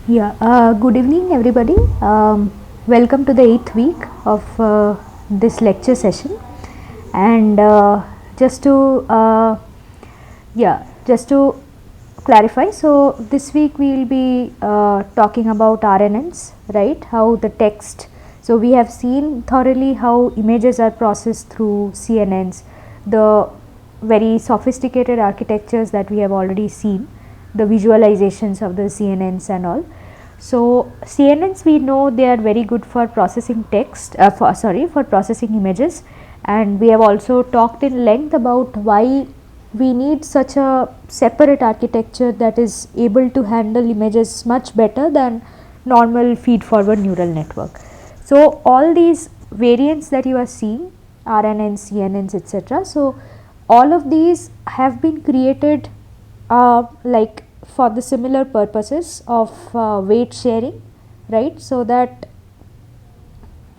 Good evening everybody. Welcome to the 8th week of this lecture session. And just to just to clarify, so this week we will be talking about RNNs, right? How the text. So we have seen thoroughly how images are processed through CNNs, the very sophisticated architectures that we have already seen, the visualizations of the CNNs and all. So CNNs, we know they are very good for processing text, for processing images, and we have also talked in length about why we need such a separate architecture that is able to handle images much better than normal feed forward neural network. So all these variants that you are seeing, RNNs, CNNs, etc. So all of these have been created like for the similar purposes of weight sharing, right? So that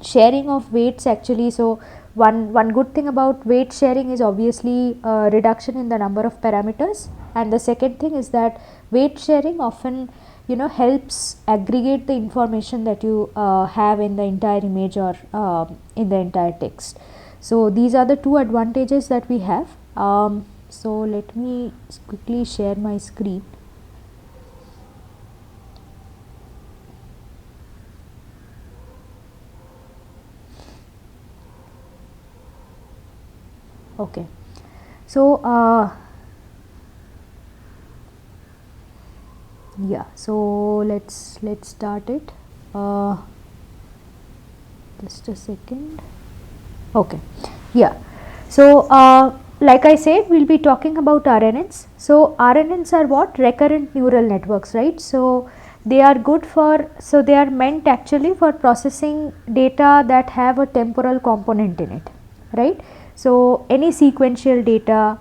sharing of weights actually, so one good thing about weight sharing is obviously reduction in the number of parameters, and the second thing is that weight sharing often helps aggregate the information that you have in the entire image or in the entire text. So these are the two advantages that we have. So let me quickly share my screen. Okay, so so let's start it. Just a second. Okay, so like I said, we'll be talking about RNNs. So RNNs are what? Recurrent neural networks, right? So they are good for, so they are meant actually for processing data that have a temporal component in it, right? So any sequential data,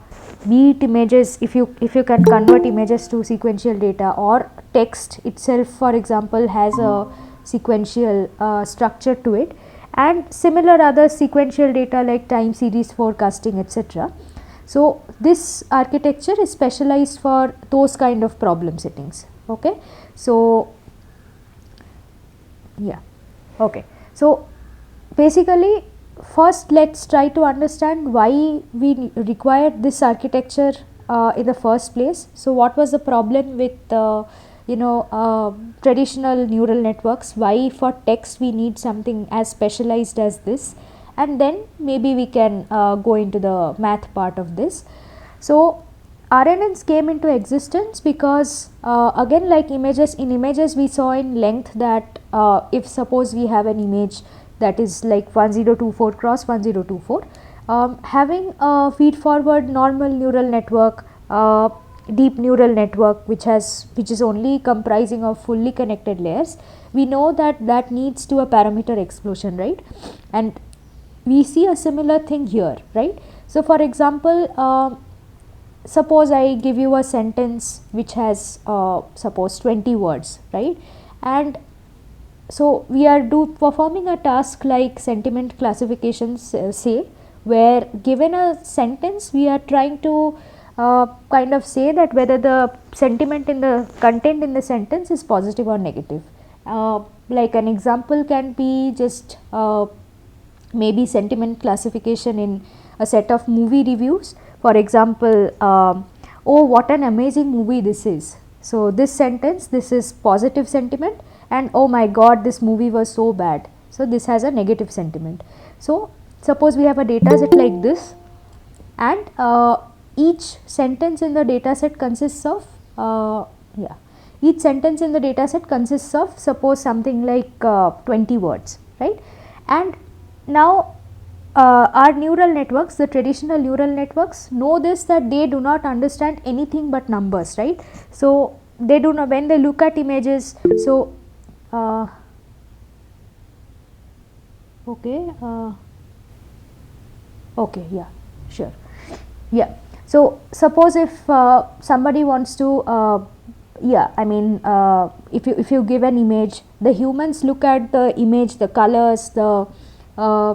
be it images, if you can convert images to sequential data, or text itself, for example, has a sequential structure to it, and similar other sequential data like time series forecasting, etc. So this architecture is specialized for those kind of problem settings. Okay, so so basically, first let's try to understand why we required this architecture in the first place. So what was the problem with traditional neural networks? Why for text we need something as specialized as this? And then maybe we can go into the math part of this. So RNNs came into existence because again, like images, in images we saw in length that if suppose we have an image that is like 1024 cross 1024, having a feed forward normal neural network, deep neural network which is only comprising of fully connected layers, we know that needs to a parameter explosion, right? And we see a similar thing here, right? So for example, suppose I give you a sentence which has suppose 20 words, right? And so we are performing a task like sentiment classification, say, where given a sentence we are trying to kind of say that whether the sentiment in the content in the sentence is positive or negative. Like an example can be just maybe sentiment classification in a set of movie reviews. For example, oh, what an amazing movie this is. So this sentence, this is positive sentiment, and oh my god, this movie was so bad. So this has a negative sentiment. So suppose we have a data set like this, and each sentence in the data set consists of each sentence in the data set consists of suppose something like 20 words, right? And now our neural networks, the traditional neural networks, know this, that they do not understand anything but numbers, right? So they do not, when they look at images, so okay, sure, so suppose if somebody wants to if you give an image, the humans look at the image, the colors, the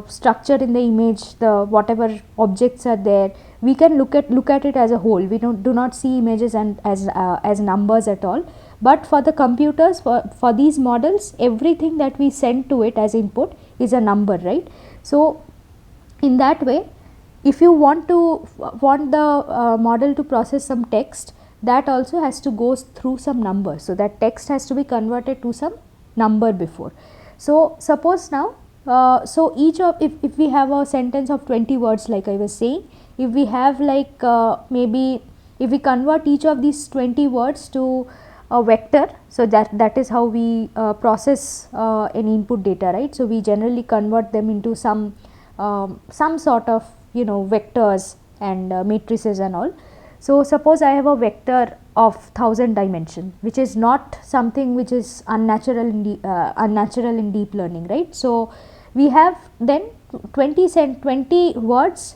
structure in the image, the whatever objects are there, we can look at it as a whole. We do not see images and as numbers at all, but for the computers, for these models, everything that we send to it as input is a number, right. So in that way, if you want the model to process some text, that also has to go through some number. So that text has to be converted to some number before. So suppose now, so each of, if we have a sentence of 20 words, like I was saying, if we have like maybe if we convert each of these 20 words to a vector, so that is how we process any input data, right. So we generally convert them into some sort of vectors and matrices and all. So suppose I have a vector of 1000 dimension, which is not something which is unnatural in deep learning, right. So we have then 20 words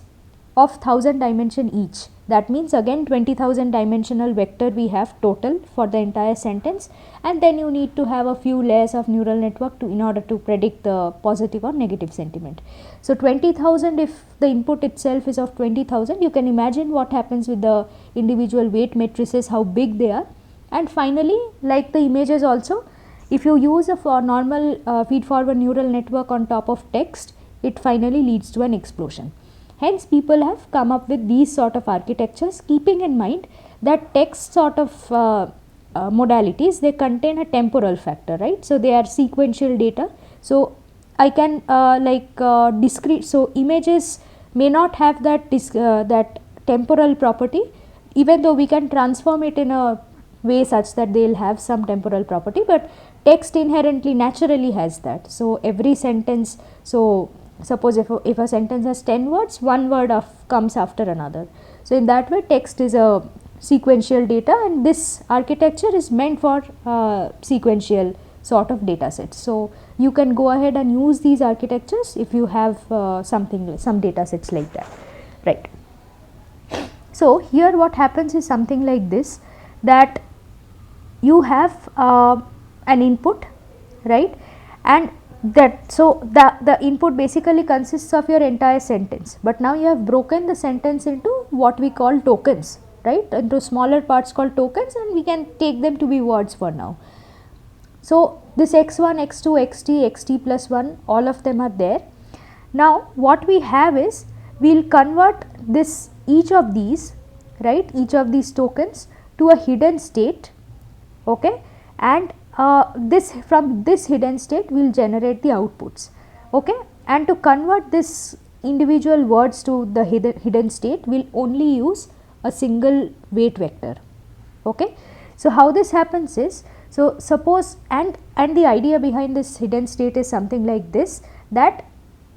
of 1000 dimension each. That means again 20,000 dimensional vector we have total for the entire sentence, and then you need to have a few layers of neural network in order to predict the positive or negative sentiment. So 20,000, if the input itself is of 20,000, you can imagine what happens with the individual weight matrices, how big they are. And finally, like the images also, if you use a normal feed forward neural network on top of text, it finally leads to an explosion. Hence, people have come up with these sort of architectures, keeping in mind that text sort of modalities, they contain a temporal factor, right. So they are sequential data. So I can discrete, so images may not have that temporal property, even though we can transform it in a way such that they will have some temporal property, but text inherently naturally has that. So every sentence, so suppose if a sentence has 10 words, one word comes after another. So in that way, text is a sequential data, and this architecture is meant for sequential sort of data sets. So you can go ahead and use these architectures if you have some data sets like that, right. So here what happens is something like this, that you have an input, right, and that, so the input basically consists of your entire sentence, but now you have broken the sentence into what we call tokens, right, into smaller parts called tokens, and we can take them to be words for now. So this x1, x2, xt, xt plus 1, all of them are there. Now what we have is, we will convert this, each of these, right, each of these tokens to a hidden state, okay, and this, from this hidden state we will generate the outputs, okay, and to convert this individual words to the hidden state, we will only use a single weight vector, okay. So how this happens is, so suppose, and the idea behind this hidden state is something like this, that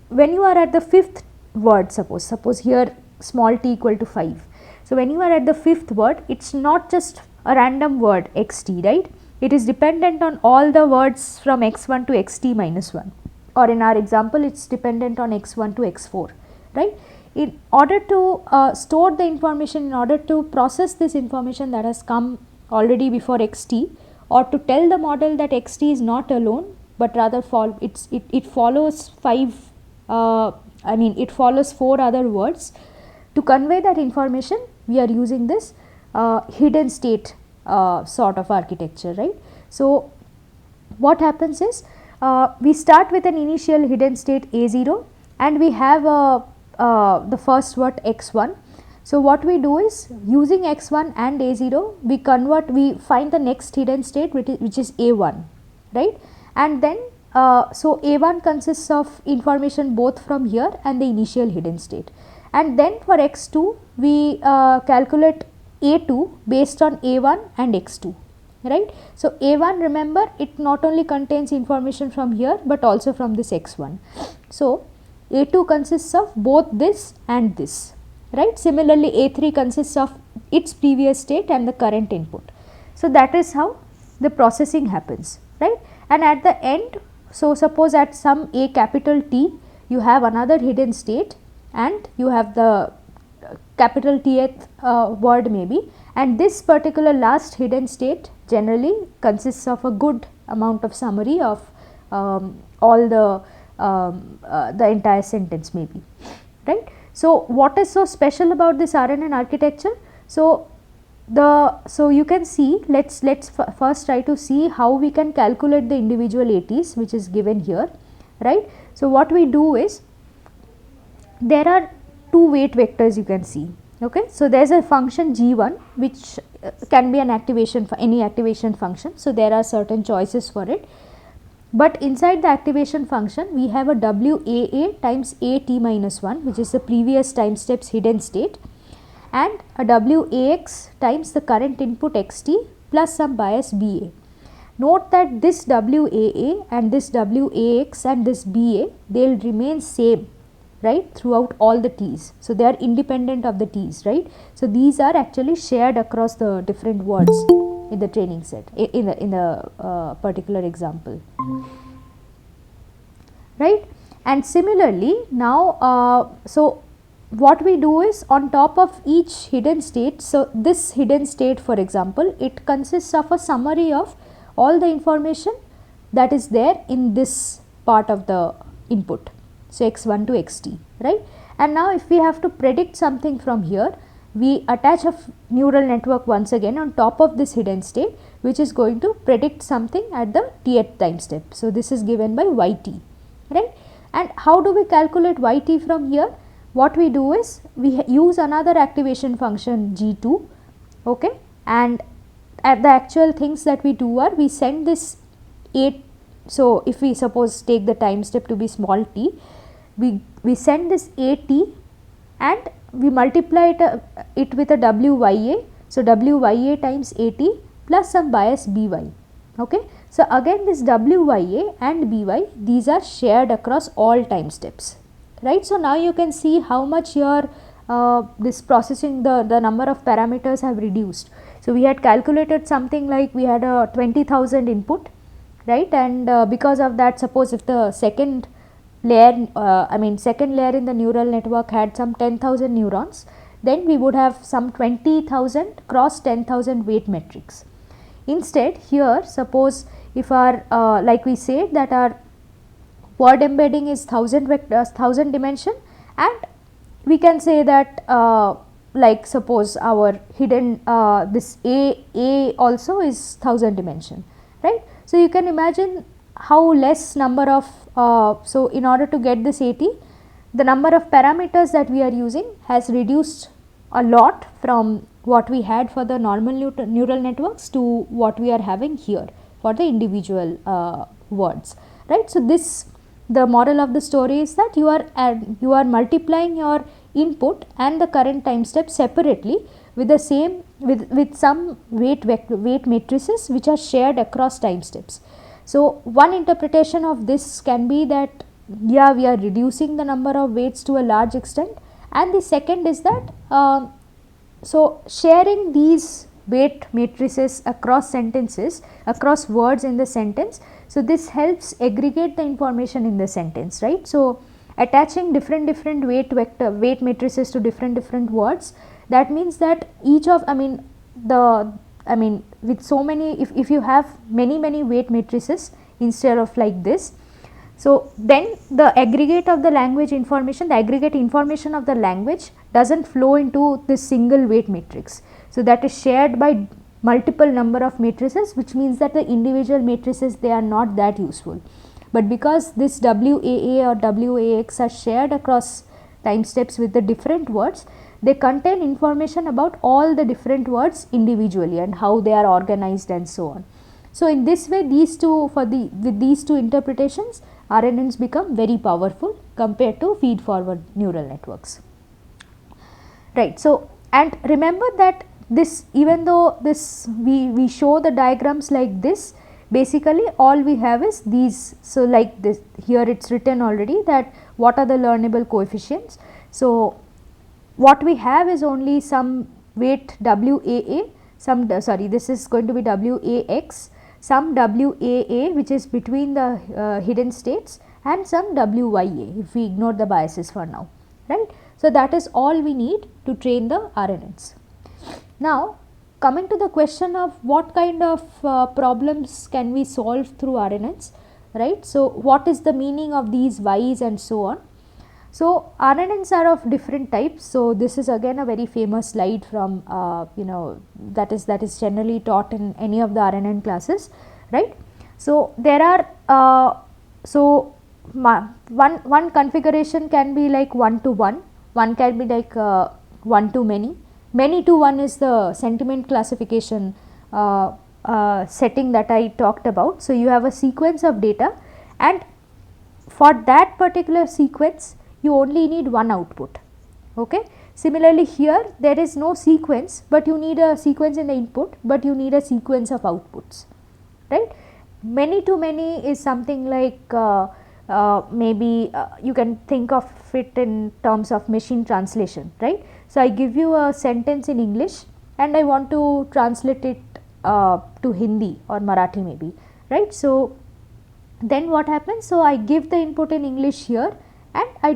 when you are at the fifth word, suppose here small t equal to 5, so when you are at the fifth word, it's not just a random word xt, right, it is dependent on all the words from x1 to xt minus 1, or in our example it's dependent on x1 to x4, right. In order to store the information, in order to process this information that has come already before xt, or to tell the model that xt is not alone, but rather it follows it follows 4 other words. To convey that information, we are using this hidden state sort of architecture, right. So what happens is, we start with an initial hidden state a0, and we have the first word x1. So what we do is, using x1 and a0, we find the next hidden state, which is a1, right, and then so a1 consists of information both from here and the initial hidden state, and then for x2 we calculate a2 based on a1 and x2, right. So a1, remember, it not only contains information from here but also from this x1. So a2 consists of both this and this, right. Similarly, a3 consists of its previous state and the current input. So that is how the processing happens, right. And at the end, so suppose at some a capital T, you have another hidden state, and you have the capital Tth word maybe, and this particular last hidden state generally consists of a good amount of summary of all the entire sentence maybe, right. So what is so special about this RNN architecture? So so you can see, let's first try to see how we can calculate the individual ATs which is given here, right. So what we do is, there are two weight vectors you can see, okay. So there is a function g1 which can be an activation for any activation function. So there are certain choices for it, but inside the activation function we have a WAA times AT minus 1, which is the previous time steps hidden state, and a WAX times the current input XT plus some bias BA. Note that this WAA and this WAX and this BA, they will remain same, right, throughout all the T's. So they are independent of the T's, right. So these are actually shared across the different words in the training set, in the particular example, right. And similarly now, so what we do is, on top of each hidden state, so this hidden state, for example, it consists of a summary of all the information that is there in this part of the input, so x1 to xt, right. And now if we have to predict something from here, we attach a neural network once again on top of this hidden state, which is going to predict something at the tth time step. So this is given by yt, right. And how do we calculate yt from here? What we do is, we use another activation function g2, okay, and at the actual things that we do are, we send this 8. So if we suppose take the time step to be small t, we send this AT and we multiply it with a WYA. So WYA times AT plus some bias BY, okay. So again this WYA and BY, these are shared across all time steps, right. So now you can see how much your this processing, the number of parameters have reduced. So we had calculated something like, we had a 20,000 input, right, and because of that, suppose if the second layer, second layer in the neural network had some 10,000 neurons, then we would have some 20,000 cross 10,000 weight metrics. Instead here, suppose if our like we said that our word embedding is 1000 vectors, 1000 dimension, and we can say that like suppose our hidden this A also is 1000 dimension, right. So you can imagine how less number of so in order to get this AT, the number of parameters that we are using has reduced a lot from what we had for the normal neural networks to what we are having here for the individual words, right. So this, the moral of the story is that you are multiplying your input and the current time step separately with the same with some weight matrices which are shared across time steps. So one interpretation of this can be that, yeah, we are reducing the number of weights to a large extent, and the second is that so sharing these weight matrices across sentences, across words in the sentence, so this helps aggregate the information in the sentence, right. So attaching different weight matrices to different words, that means that each of with so many, if you have many weight matrices instead of like this, so then the aggregate of the language information, the aggregate information of the language doesn't flow into this single weight matrix. So that is shared by multiple number of matrices, which means that the individual matrices, they are not that useful. But because this WAA or WAX are shared across time steps with the different words, they contain information about all the different words individually and how they are organized and so on. So in this way, with these two interpretations, RNNs become very powerful compared to feed forward neural networks, right. So and remember that this, even though this we show the diagrams like this, basically all we have is these. So like this, here it's written already that what are the learnable coefficients. So what we have is only some weight WAA, this is going to be WAX, some WAA which is between the hidden states, and some WYA if we ignore the biases for now, right. So that is all we need to train the RNNs. Now coming to the question of what kind of problems can we solve through RNNs, right. So what is the meaning of these Ys and so on. So RNNs are of different types. So this is again a very famous slide from that is generally taught in any of the RNN classes, right? So there are one configuration can be like 1 to 1, one can be like 1 to many. Many to 1 is the sentiment classification setting that I talked about. So you have a sequence of data, and for that particular sequence you only need one output. Okay. Similarly here there is no sequence, but you need a sequence in the input, but you need a sequence of outputs, right. Many to many is something like maybe you can think of it in terms of machine translation, right. So I give you a sentence in English and I want to translate it to Hindi or Marathi maybe, right. So then what happens? So I give the input in English here and I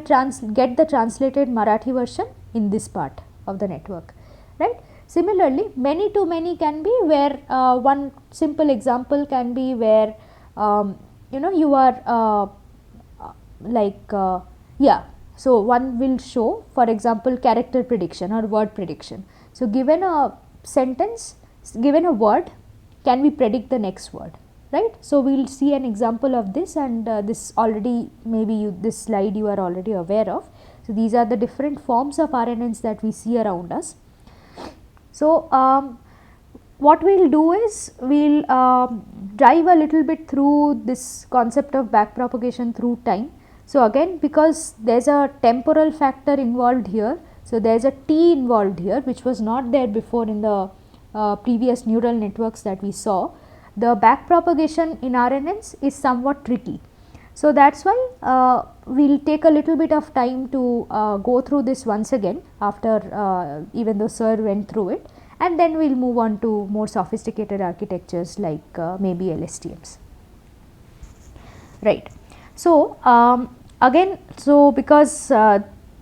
get the translated Marathi version in this part of the network, right. Similarly, many to many can be where one simple example can be where you are so one will show, for example, character prediction or word prediction. So given a sentence, given a word, can we predict the next word, right. So we will see an example of this, and this already maybe this slide you are already aware of. So these are the different forms of RNNs that we see around us. So what we will do is we will dive a little bit through this concept of backpropagation through time. So again, because there is a temporal factor involved here, so there is a T involved here, which was not there before in the previous neural networks that we saw. The backpropagation in RNNs is somewhat tricky. So that is why we will take a little bit of time to go through this once again after even though sir went through it, and then we will move on to more sophisticated architectures like maybe LSTMs, right. So again, so because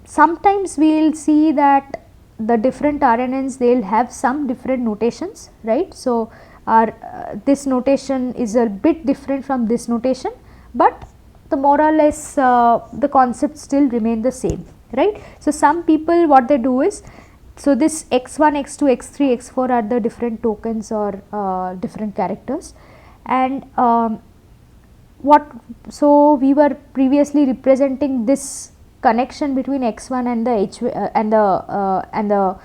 sometimes we will see that the different RNNs, they will have some different notations, right. So our this notation is a bit different from this notation, but the more or less the concepts still remain the same, right. So some people, what they do is, so this x1, x2, x3, x4 are the different tokens or different characters, and so we were previously representing this connection between x1 and the and the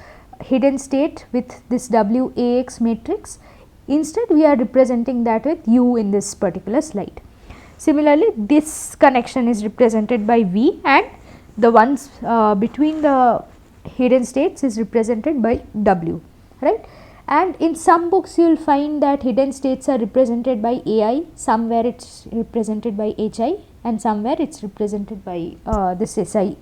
hidden state with this WAX matrix. Instead we are representing that with U in this particular slide. Similarly, this connection is represented by V, and the ones between the hidden states is represented by W, right. And in some books you will find that hidden states are represented by AI, somewhere it is represented by HI, and somewhere it is represented by this SI,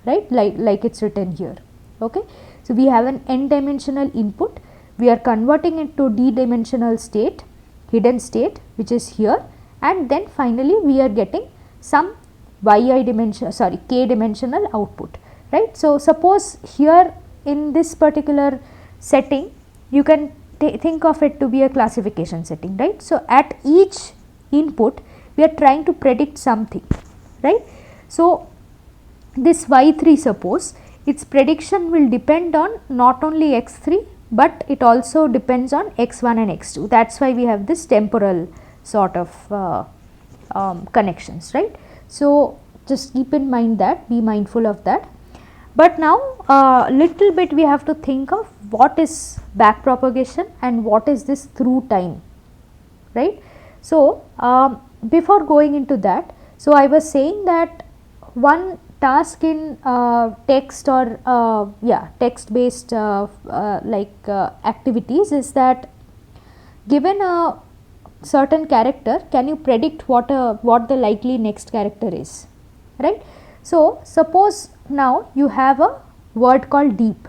right, like it is written here. Okay. So we have an n dimensional input, we are converting it to d dimensional state, hidden state, which is here, and then finally we are getting some k dimensional output, right. So suppose here in this particular setting you can think of it to be a classification setting, right. So at each input we are trying to predict something, right. So this y3, suppose its prediction will depend on not only x3, but it also depends on x1 and x2. That is why we have this temporal sort of connections, right. So just keep in mind that, be mindful of that. But now little bit we have to think of what is backpropagation and what is this through time, right. So before going into that, so I was saying that one task in text or text based activities is that given a certain character, can you predict what the likely next character is, right. So suppose now you have a word called deep,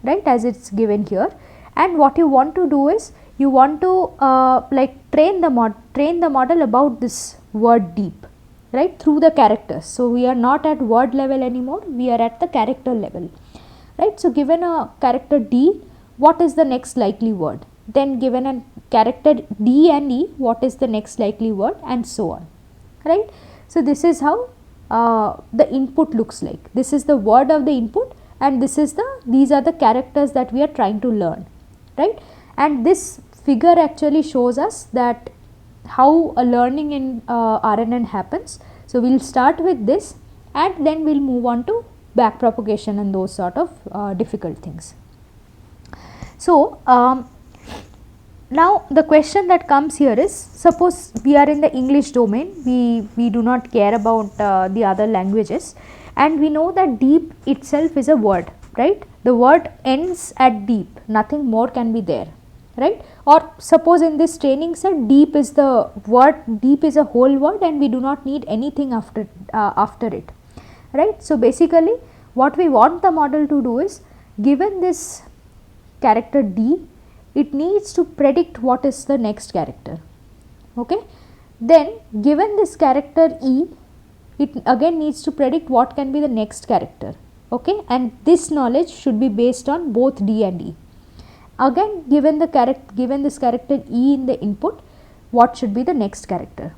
right, as it is given here, and what you want to do is you want to train the model about this word deep, right, through the characters. So we are not at word level anymore, we are at the character level, right. So given a character D, what is the next likely word? Then given a character D and E, what is the next likely word, and so on, right. So this is how the input looks like. This is the word of the input, and these are the characters that we are trying to learn, right? And this figure actually shows us that how a learning in RNN happens. So we will start with this, and then we will move on to back propagation and those sort of difficult things. So now the question that comes here is, suppose we are in the English domain, we do not care about the other languages, and we know that deep itself is a word, right? The word ends at deep, nothing more can be there, right? Or suppose in this training set, deep is the word, deep is a whole word, and we do not need anything after it, right? So basically what we want the model to do is, given this character D, it needs to predict what is the next character, okay? Then given this character E, it again needs to predict what can be the next character, okay? And this knowledge should be based on both D and E. Again, given this character E in the input, what should be the next character?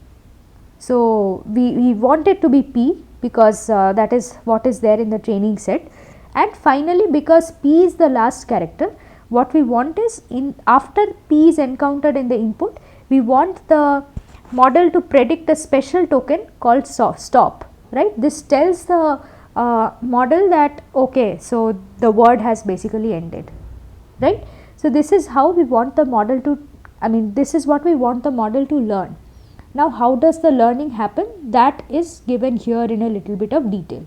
So we want it to be P, because that is what is there in the training set. And finally, because P is the last character, what we want is, after P is encountered in the input, we want the model to predict a special token called stop, right? This tells the model that okay, so the word has basically ended, right? So this is how we want the model to, this is what we want the model to learn. Now how does the learning happen? That is given here in a little bit of detail,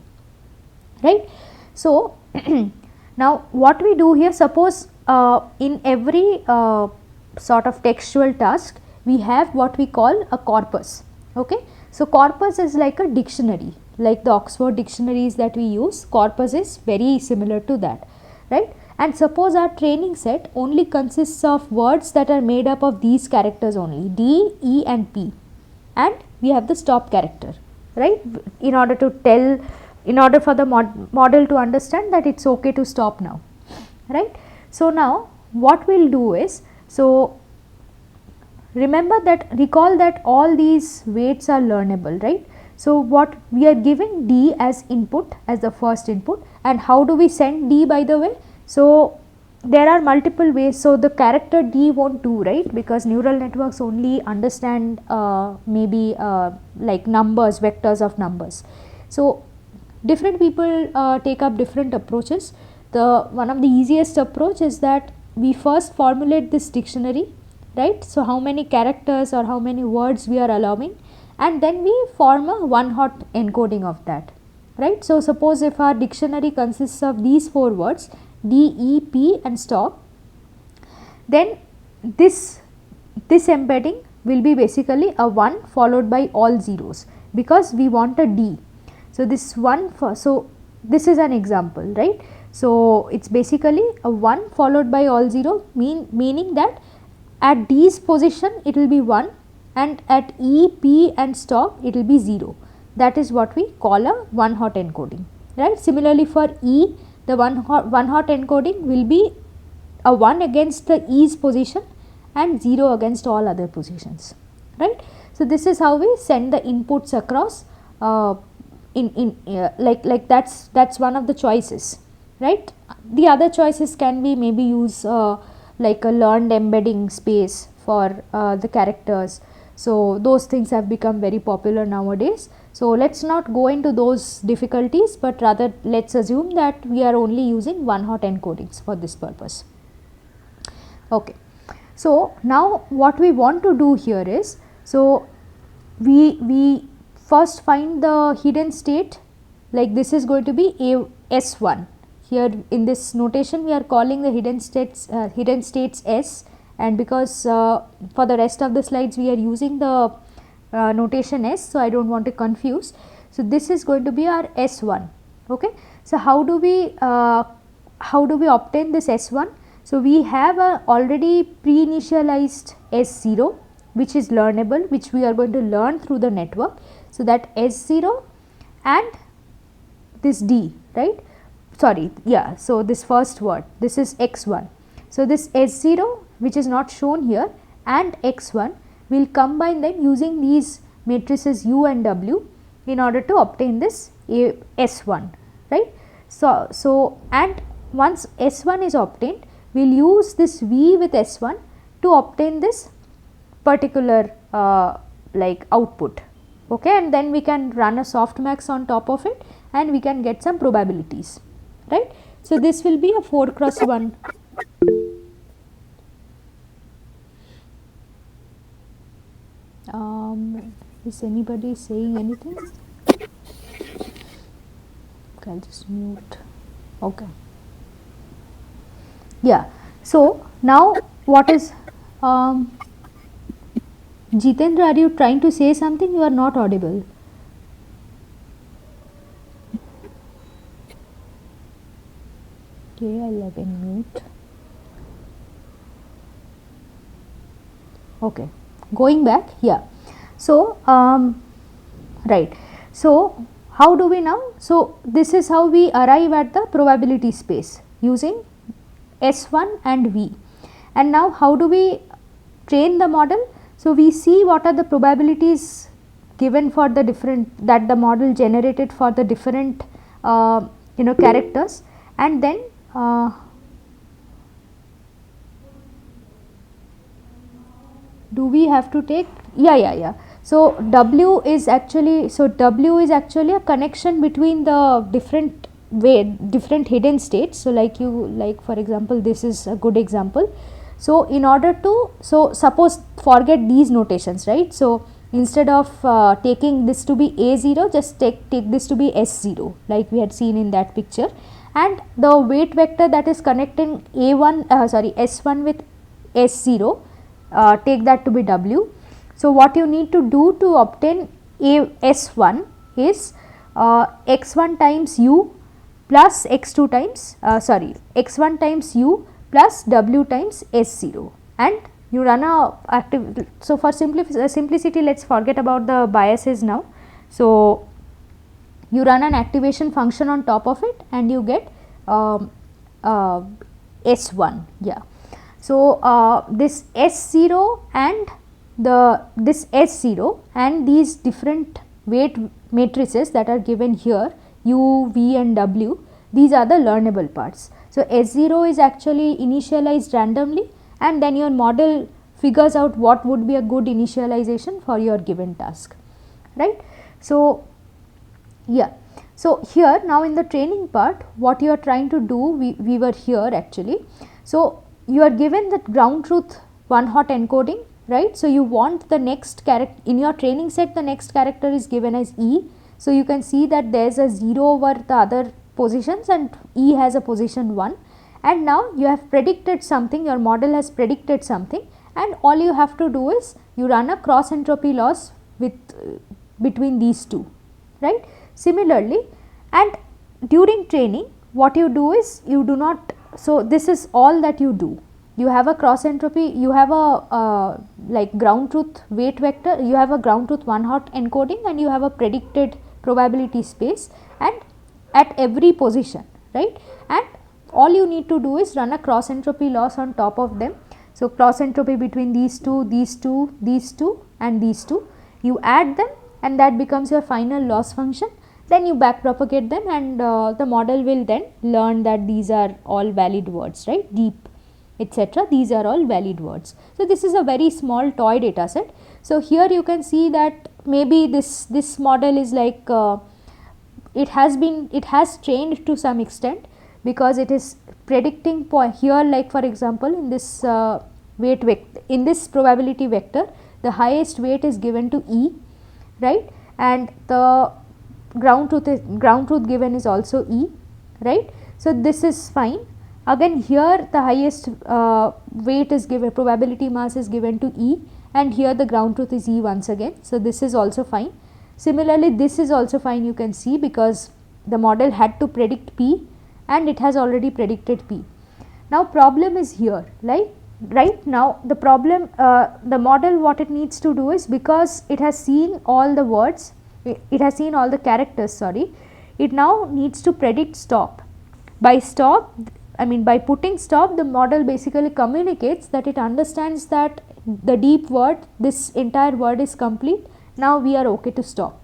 right? So now what we do here, suppose in every sort of textual task, we have what we call a corpus, okay? So corpus is like a dictionary, like the Oxford dictionaries that we use. Corpus is very similar to that, right? And suppose our training set only consists of words that are made up of these characters only, D, E and P, and we have the stop character, right? In order for the model to understand that it's okay to stop now, right? So now what we'll do is, so recall that all these weights are learnable, right? So what we are giving D as input, as the first input, and how do we send D, by the way? So there are multiple ways. So the character D won't do, right? Because neural networks only understand maybe like numbers, vectors of numbers. So different people take up different approaches. One of the easiest approach is that we first formulate this dictionary, right? So how many characters or how many words we are allowing, and then we form a one-hot encoding of that, right? So suppose if our dictionary consists of these 4 words, D, E, P and stop, then this embedding will be basically a 1 followed by all zeros, because we want a D. So this this is an example, right? So it's basically a 1 followed by all 0, meaning that at D's position it will be 1, and at E, P and stop it will be 0. That is what we call a one-hot encoding, right? Similarly for E, the one-hot encoding will be a 1 against the E's position and 0 against all other positions, right? So this is how we send the inputs across. Like that's one of the choices, right? The other choices can be maybe use like a learned embedding space for the characters. So those things have become very popular nowadays. So let's not go into those difficulties, but rather let's assume that we are only using one-hot encodings for this purpose. Okay. So now what we want to do here is, so we first find the hidden state, like this is going to be S1. Here in this notation we are calling the hidden states S, and because for the rest of the slides we are using the notation S, so I do not want to confuse. So this is going to be our S1, okay. So how do we obtain this S1? So we have a already pre-initialized S0, which is learnable, which we are going to learn through the network. So that S0 and this D, right? Sorry, yeah, so this first word, this is X1. So this S0, which is not shown here, and X1, will combine them using these matrices U and W, in order to obtain this S1, right. So and once S1 is obtained, we will use this V with S1 to obtain this particular like output, okay, and then we can run a softmax on top of it and we can get some probabilities, right. So this will be a 4 cross 1. Is anybody saying anything? Okay, I'll just mute. Okay. Yeah. So now what is Jitendra, are you trying to say something? You are not audible. Okay, I'll again mute. Okay, going back, yeah. So right. So how do we now? So this is how we arrive at the probability space using S1 and V. And now how do we train the model? So we see what are the probabilities given for the different, that the model generated for the different characters, and then do we have to take, yeah. So W is actually a connection between the different hidden states. So like for example, this is a good example. So in order to, so suppose, forget these notations, right. So instead of taking this to be A0, just take this to be S0, like we had seen in that picture, and the weight vector that is connecting S1 with S0, take that to be W. So what you need to do to obtain S1 is x1 times U plus x2 times x1 times U plus W times S0, and you run a active. So for simplicity, let us forget about the biases now. So you run an activation function on top of it and you get S1, yeah. So this S0 and this S0 and these different weight matrices that are given here, U, V and W, these are the learnable parts. So S0 is actually initialized randomly, and then your model figures out what would be a good initialization for your given task, right. So yeah, so here now in the training part, what you are trying to do, we were here actually. So you are given the ground truth one hot encoding, right. So you want the next character in your training set, the next character is given as E. So you can see that there is a 0 over the other positions and E has a position 1, and now you have predicted something, your model has predicted something, and all you have to do is you run a cross entropy loss with between these two, right. Similarly, and during training what you do is you do not, so this is all that you do. You have a cross entropy, you have a like ground truth weight vector, you have a ground truth one hot encoding, and you have a predicted probability space and at every position, right, and all you need to do is run a cross entropy loss on top of them. So cross entropy between these two, these two, these two and these two, you add them and that becomes your final loss function. Then you back propagate them and the model will then learn that these are all valid words, right, deep, etc. These are all valid words. So this is a very small toy data set. So here you can see that maybe this model is like it has trained to some extent, because it is predicting here, like for example in this weight vector, in this probability vector, the highest weight is given to E, right, and the ground truth given is also E, right. So this is fine. Again here the highest weight is given, probability mass is given to E, and here the ground truth is E once again. So this is also fine. Similarly this is also fine, you can see, because the model had to predict P and it has already predicted P. Now problem is here, right now the problem, the model what it needs to do is, because it has seen all the words, it has seen all the characters, it now needs to predict stop. By stop, I mean by putting stop, the model basically communicates that it understands that the deep word, this entire word is complete, now we are okay to stop,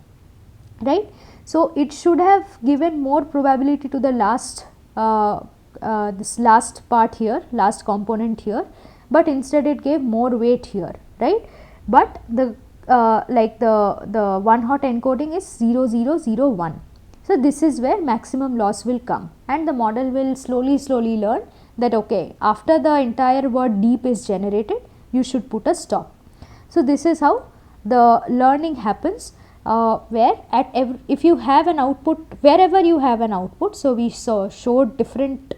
right. So it should have given more probability to the last this last part here, last component here, but instead it gave more weight here, right. But the like the one hot encoding is 0001. So this is where maximum loss will come, and the model will slowly learn that okay, after the entire word deep is generated, you should put a stop. So this is how the learning happens, where at if you have an output, wherever you have an output. So we showed different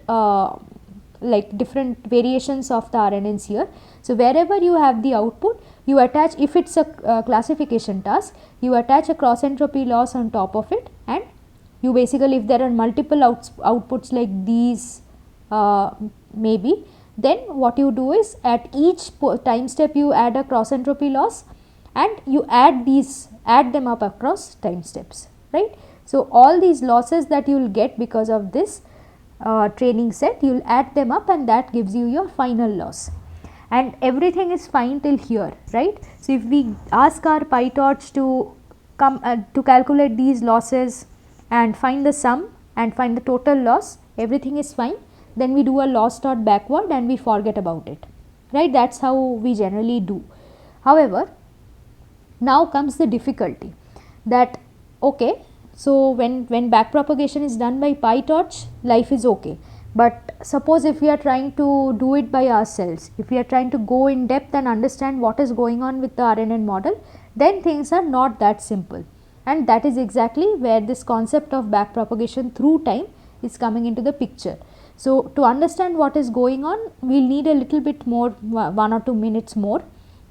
like different variations of the RNNs here. So wherever you have the output, you attach, if it's a classification task, you attach a cross entropy loss on top of it, and you basically, if there are multiple outputs like these maybe, then what you do is at each time step you add a cross entropy loss, and you add them up across time steps, right. So all these losses that you will get because of this training set, you will add them up, and that gives you your final loss, and everything is fine till here, right. So if we ask our PyTorch to come to calculate these losses and find the sum and find the total loss, everything is fine, then we do a loss dot backward and we forget about it, right. That's how we generally do. However, now comes the difficulty that okay, so when backpropagation is done by PyTorch, life is okay. But suppose if we are trying to do it by ourselves, if we are trying to go in depth and understand what is going on with the RNN model, then things are not that simple. And that is exactly where this concept of backpropagation through time is coming into the picture. So to understand what is going on, we will need a little bit more, 1 or 2 minutes more,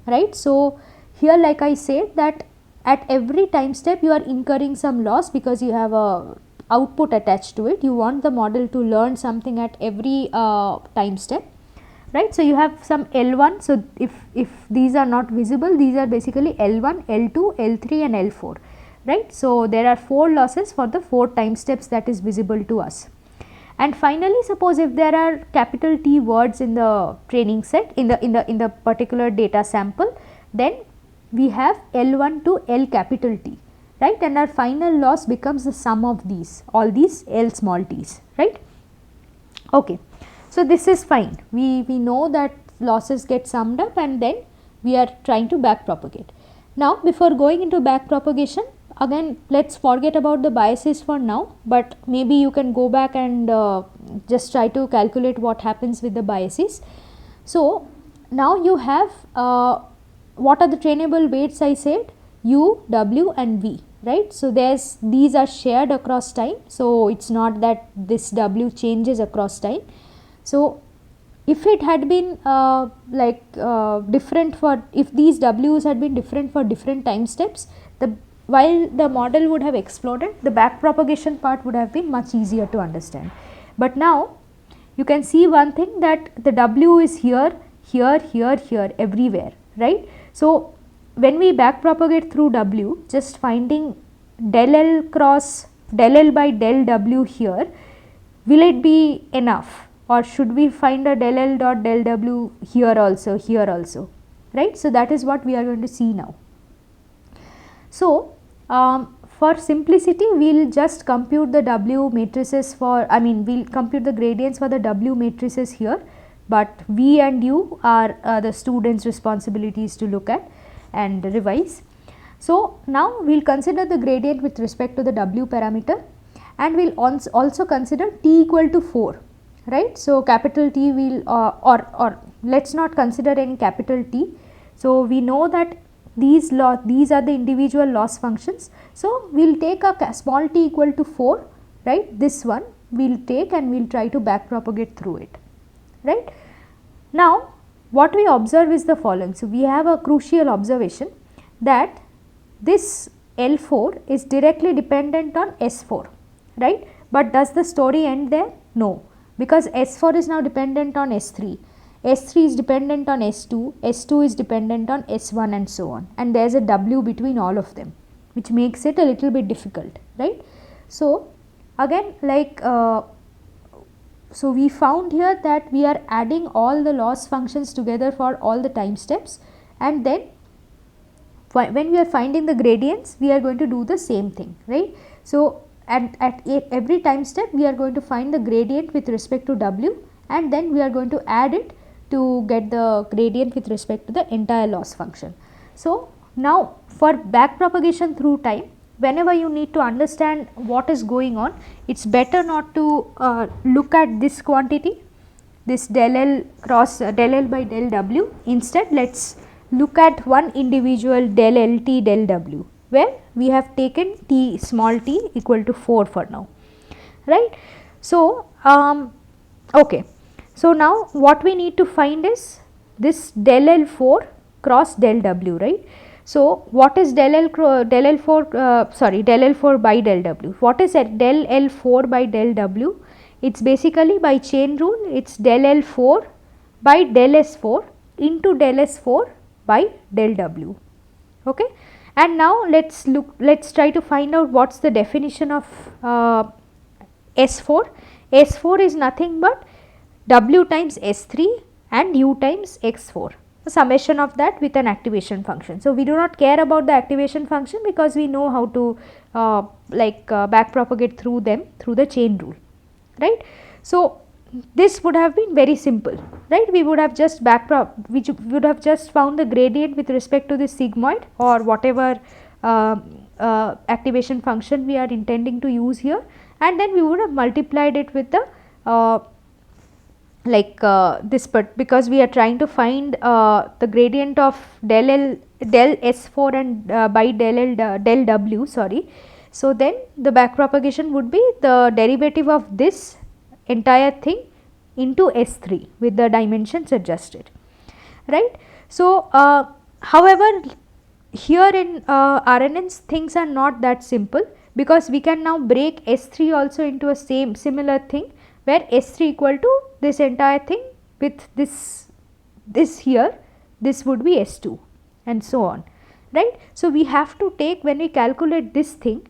right. So here, like I said, that at every time step you are incurring some loss because you have a output attached to it. You want the model to learn something at every time step, right. So you have some L1. So if these are not visible, these are basically L1, L2, L3 and L4, right. So there are 4 losses for the 4 time steps that is visible to us. And finally, suppose if there are capital T words in the training set, in the particular data sample, then we have L1 to L capital T, right, and our final loss becomes the sum of these, all these L small t's, right. Okay. So this is fine, we know that losses get summed up, and then we are trying to backpropagate. Now before going into backpropagation, again let's forget about the biases for now, but maybe you can go back and just try to calculate what happens with the biases. So now you have what are the trainable weights I said? U, W and V, right. So these are shared across time, so it's not that this W changes across time. So if it had been different for, if these W's had been different for different time steps, while the model would have exploded, the backpropagation part would have been much easier to understand. But now you can see one thing, that the W is here, everywhere, right. So when we backpropagate through W, just finding del L cross del L by del W here, will it be enough, or should we find a del L dot del W here also, right. So that is what we are going to see now. So for simplicity, we will just compute the W matrices for, we will compute the gradients for the W matrices here, but V and U are the students' responsibilities to look at and revise. So now we will consider the gradient with respect to the W parameter, and we will also consider T equal to 4, right. So capital T will or let us not consider any capital T. So we know that these are the individual loss functions. So we will take a small t equal to 4, right. This one we will take and we will try to backpropagate through it, right. Now what we observe is the following. So we have a crucial observation, that this L4 is directly dependent on S4, right. But does the story end there? No, because S4 is now dependent on S3. S3 is dependent on S2, S2 is dependent on S1 and so on, and there is a W between all of them, which makes it a little bit difficult, right. So again, so we found here that we are adding all the loss functions together for all the time steps, and then when we are finding the gradients, we are going to do the same thing, right. So at every time step we are going to find the gradient with respect to w, and then we are going to add it to get the gradient with respect to the entire loss function. So now for back propagation through time, whenever you need to understand what is going on, it's better not to look at this quantity, this del L cross del L by del W. Instead, let us look at one individual del L T del W, where we have taken t small t equal to 4 for now, right. So okay. So now what we need to find is this del L4 cross del W, right. So what is del L4 del L4 by del W? What is del L4 by del W? It's basically by chain rule, it's del L4 by del S4 into del S4 by del W, okay. And now let's try to find out what's the definition of S4. S4 is nothing but W times S3 and U times X4, the summation of that with an activation function. So we do not care about the activation function because we know how to back propagate through them through the chain rule, right. So this would have been very simple, right. We would have just we would have just found the gradient with respect to the sigmoid or whatever activation function we are intending to use here, and then we would have multiplied it with the this part, because we are trying to find the gradient of del S4 and by del W, sorry. So then the back propagation would be the derivative of this entire thing into S3 with the dimensions adjusted, right. So however, here in RNNs things are not that simple, because we can now break S3 also into a similar thing, where S3 equal to this entire thing with this here, this would be S2 and so on, right. So we have to take, when we calculate this thing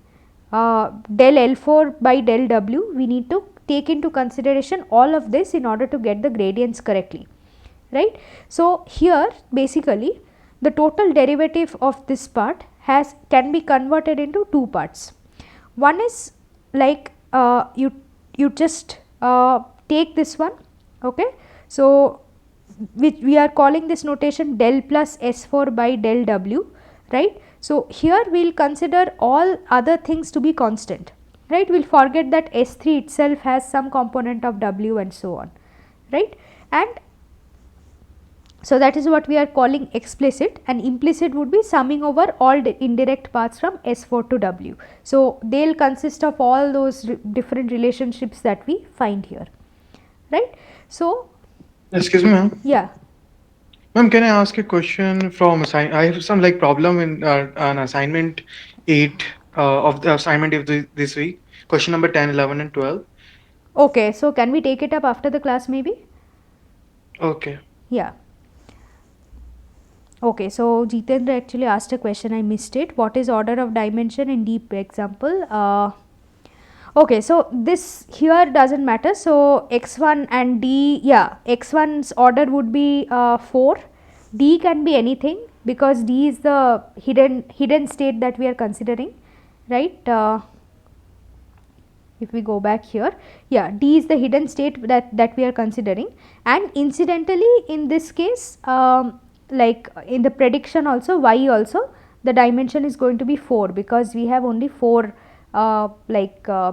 del L4 by del W, we need to take into consideration all of this in order to get the gradients correctly, right. So here basically the total derivative of this part can be converted into two parts. One is like you just take this one, okay. So we are calling this notation del plus S4 by del W, right. So here we will consider all other things to be constant, right. We will forget that S3 itself has some component of W and so on, right. And so that is what we are calling explicit, and implicit would be summing over all the indirect paths from S4 to W. So they will consist of all those different relationships that we find here, right. So excuse me, ma'am. Yeah. Ma'am, can I ask a question from I have some problem in an assignment 8 of the assignment of this week. Question number 10, 11 and 12. Okay, so can we take it up after the class maybe? Okay. Yeah. Okay, so Jitendra actually asked a question, I missed it. What is order of dimension in deep example? Okay, so this here doesn't matter. So x1 and d, yeah, x1's order would be 4. D can be anything, because D is the hidden state that we are considering, right. If we go back here, yeah, D is the hidden state that we are considering, and incidentally in this case like in the prediction also, Y also, the dimension is going to be 4, because we have only 4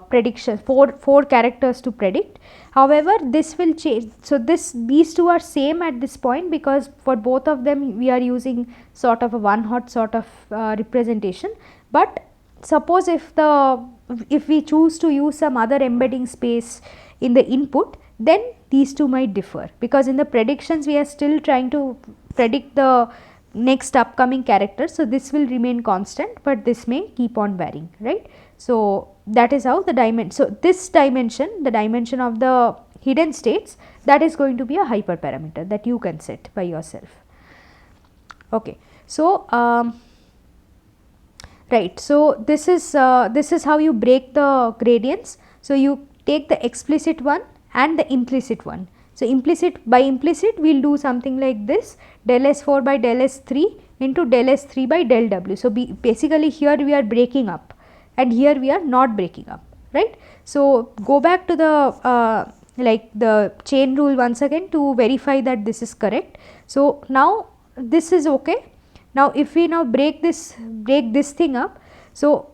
prediction, four characters to predict. However, this will change. So these two are same at this point, because for both of them we are using sort of a one hot sort of representation. But suppose if we choose to use some other embedding space in the input, then these two might differ, because in the predictions we are still trying to predict the next upcoming character. So this will remain constant, but this may keep on varying, right. So that is how the dimension, so this dimension, the dimension of the hidden states, that is going to be a hyperparameter that you can set by yourself. Okay, so right, so this is how you break the gradients. So you take the explicit one and the implicit one. So implicit, by implicit we will do something like this, del S4 by del S3 into del S3 by del W. So, basically here we are breaking up and here we are not breaking up, right. So, go back to the like the chain rule once again to verify that this is correct. So, now this is okay. Now, if we now break this thing up, so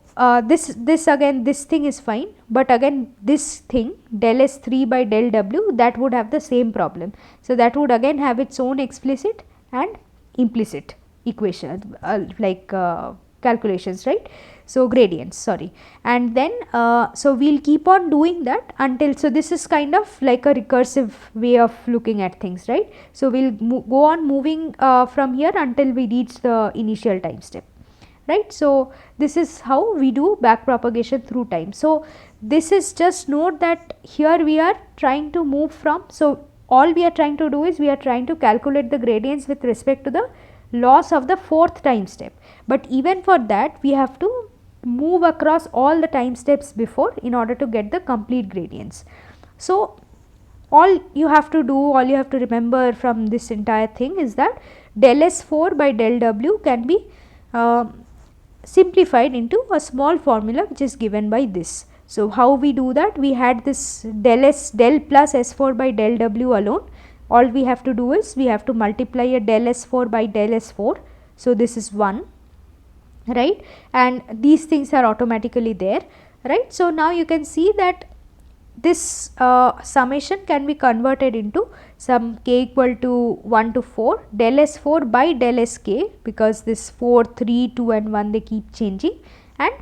this again, this thing is fine, but again this thing del S3 by del W, that would have the same problem. So, that would again have its own explicit and implicit equation calculations, right. So, gradients, sorry, and then so we will keep on doing that until, so this is kind of like a recursive way of looking at things, right. So, we will go on moving from here until we reach the initial time step, right. So, this is how we do back propagation through time. So, this is just note that here we are trying to move from, so all we are trying to do is we are trying to calculate the gradients with respect to the loss of the 4th time step, but even for that we have to move across all the time steps before in order to get the complete gradients. So, all you have to do, all you have to remember from this entire thing is that del S4 by del W can be simplified into a small formula which is given by this. So, how we do that? We had this del plus S4 by del W alone. All we have to do is we have to multiply a del S4 by del S4. So, this is 1, right, and these things are automatically there, right. So, now you can see that this summation can be converted into some k equal to 1 to 4 del S4 by del Sk, because this 4, 3, 2 and 1 they keep changing, and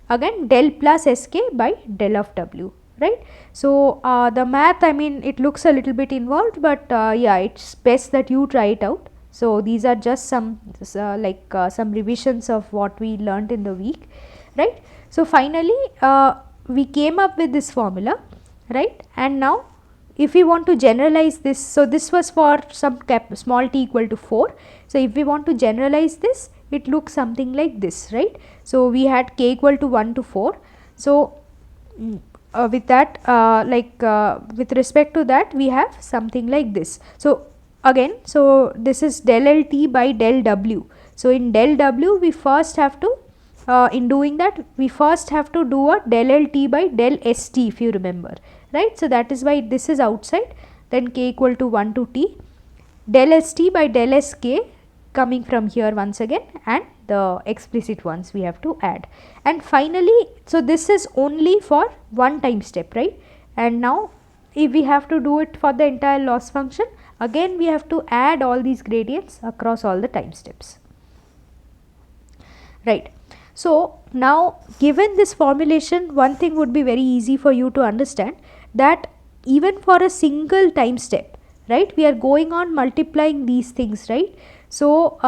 again del plus Sk by del of W, right. So, the math, I mean, it looks a little bit involved, but yeah, it's best that you try it out. So, these are just some some revisions of what we learnt in the week, right. So, finally, we came up with this formula, right, and now if we want to generalize this, so this was for some small t equal to 4. So, if we want to generalize this, it looks something like this, right. So, we had k equal to 1 to 4. So, with that with respect to that we have something like this. So, again, so this is del LT by del W. So, in del W we first have to in doing that we first have to do a del LT by del ST, if you remember, right. So, that is why this is outside, then k equal to 1 to t, del ST by del SK coming from here once again, and the explicit ones we have to add, and finally, so this is only for one time step, right. And now if we have to do it for the entire loss function, again we have to add all these gradients across all the time steps, right. So, now given this formulation, one thing would be very easy for you to understand, that even for a single time step, right, we are going on multiplying these things, right. So,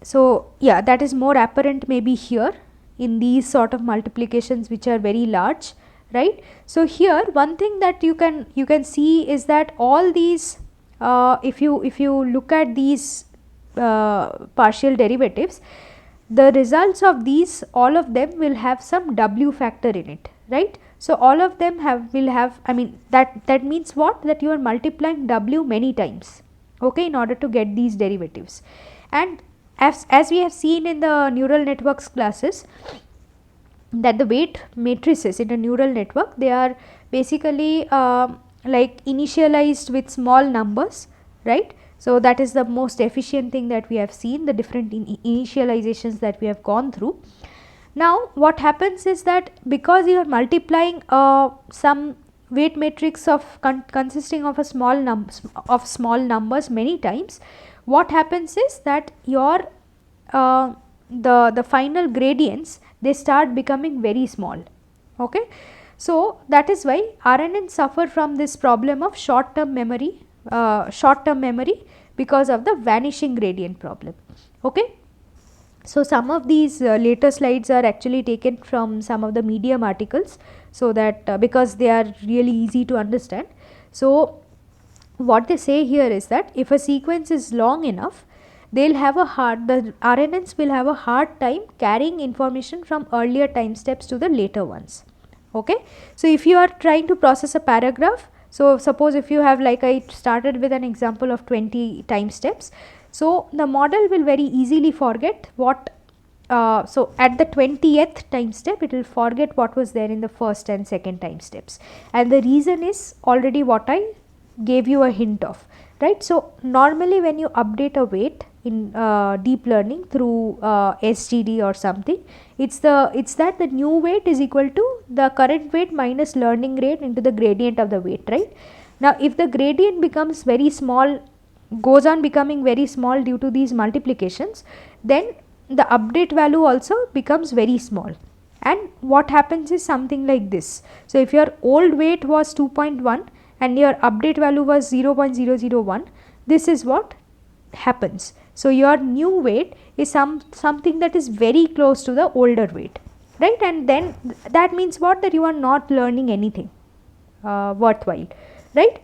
so yeah, that is more apparent maybe here in these sort of multiplications which are very large, right. So, here one thing that you can see is that all these if you look at these partial derivatives, the results of these, all of them will have some W factor in it, right. So, all of them will have, I mean, that means what, that you are multiplying W many times, okay, in order to get these derivatives. And as we have seen in the neural networks classes, that the weight matrices in a neural network, they are basically like initialized with small numbers, right. So, that is the most efficient thing that we have seen, the different initializations that we have gone through. Now, what happens is that because you are multiplying some weight matrix of consisting of a small numbers many times, what happens is that your the final gradients, they start becoming very small, okay. So, that is why RNNs suffer from this problem of short term memory because of the vanishing gradient problem, okay. So, some of these later slides are actually taken from some of the Medium articles, so that because they are really easy to understand. So, what they say here is that if a sequence is long enough, the RNNs will have a hard time carrying information from earlier time steps to the later ones, okay. So, if you are trying to process a paragraph, so suppose if you have, like I started with an example of 20 time steps, So the model will very easily forget what so at the 20th time step it will forget what was there in the first and second time steps, and the reason is already what I gave you a hint of, right. So normally when you update a weight in deep learning through SGD or something, it's that the new weight is equal to the current weight minus learning rate into the gradient of the weight, right. Now if the gradient becomes very small, goes on becoming very small due to these multiplications, then the update value also becomes very small, and what happens is something like this. So if your old weight was 2.1 and your update value was 0.001, this is what happens. So your new weight is something that is very close to the older weight, right, and then that means what, that you are not learning anything worthwhile, right.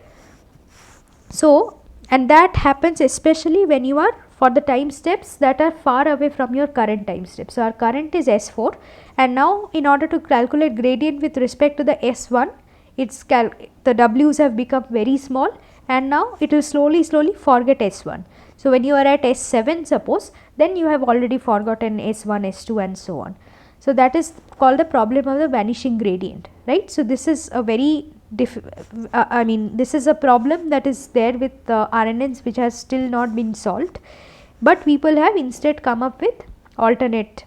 So and that happens especially when you are for the time steps that are far away from your current time step. So our current is S4, and now in order to calculate gradient with respect to the S1, the W's have become very small, and now it will slowly forget S1. So when you are at S7 suppose, then you have already forgotten S1, S2 and so on. So that is called the problem of the vanishing gradient, right. So this is a very this is a problem that is there with RNNs which has still not been solved, but people have instead come up with alternate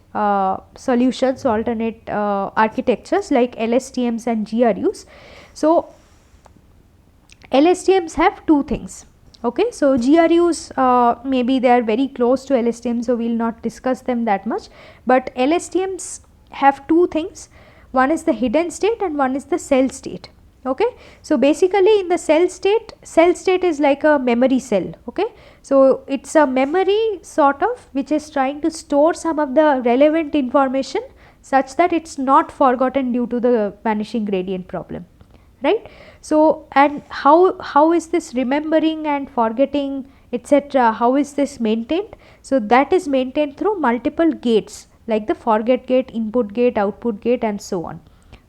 solutions, alternate architectures like LSTMs and GRUs. So LSTMs have two things, okay. So GRUs maybe they are very close to LSTMs, so we will not discuss them that much, but LSTMs have two things, one is the hidden state and one is the cell state, okay. So basically in the cell state is like a memory cell, okay. So it's a memory sort of which is trying to store some of the relevant information such that it's not forgotten due to the vanishing gradient problem, right. So and how is this remembering and forgetting etc., how is this maintained? So that is maintained through multiple gates like the forget gate, input gate, output gate and so on,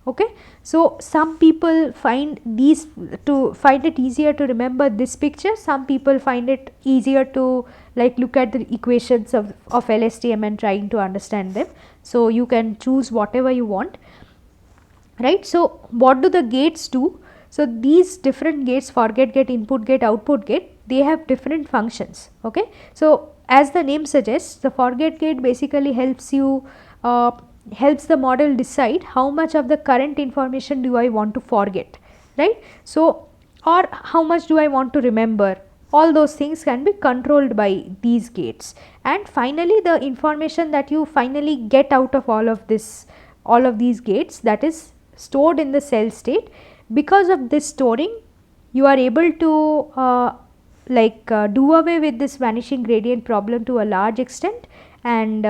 okay. So some people find it easier to remember this picture, some people find it easier to like look at the equations of LSTM and trying to understand them. So you can choose whatever you want, right. So what do the gates do? So these different gates, forget gate, input gate, output gate, they have different functions, okay. So as the name suggests, the forget gate basically helps you helps the model decide how much of the current information do I want to forget, right. So or how much do I want to remember, all those things can be controlled by these gates, and finally the information that you finally get out of all of these gates, that is stored in the cell state. Because of this storing, you are able to do away with this vanishing gradient problem to a large extent, and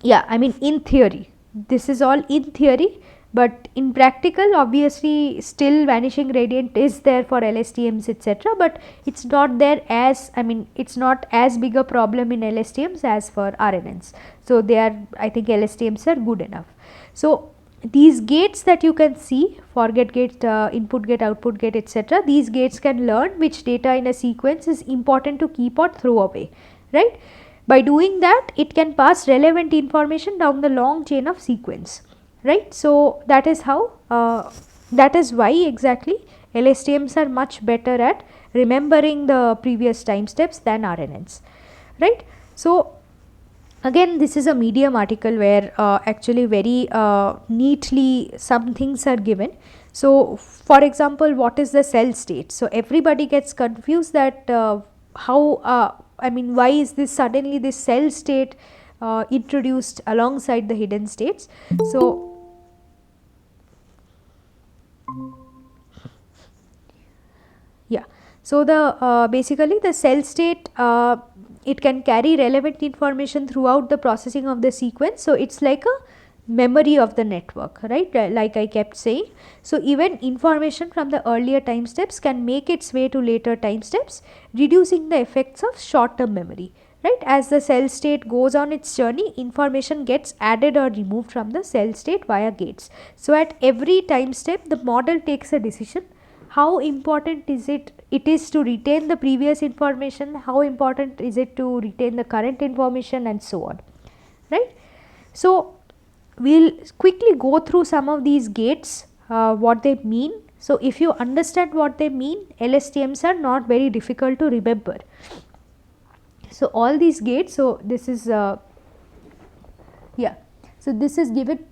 yeah, I mean in theory, this is all in theory, but in practical obviously still vanishing gradient is there for LSTMs etc., but it's not there as, I mean it's not as big a problem in LSTMs as for RNNs. So they are, I think LSTMs are good enough. So these gates that you can see, forget gate, input gate, output gate etc., these gates can learn which data in a sequence is important to keep or throw away, right. By doing that, it can pass relevant information down the long chain of sequence, right. So that is how that is why exactly LSTMs are much better at remembering the previous time steps than RNNs, right. So again, this is a Medium article where actually very neatly some things are given. So for example, what is the cell state? So everybody gets confused that how I mean why is this suddenly this cell state introduced alongside the hidden states. So yeah, so the basically the cell state it can carry relevant information throughout the processing of the sequence. So it's like a memory of the network, right, like I kept saying. So even information from the earlier time steps can make its way to later time steps, reducing the effects of short term memory, right. As the cell state goes on its journey, information gets added or removed from the cell state via gates. So at every time step the model takes a decision how important it is to retain the previous information, how important is it to retain the current information, and so on, right. So we'll quickly go through some of these gates, what they mean. So if you understand what they mean, LSTMs are not very difficult to remember. So all these gates, so this is yeah, so this is given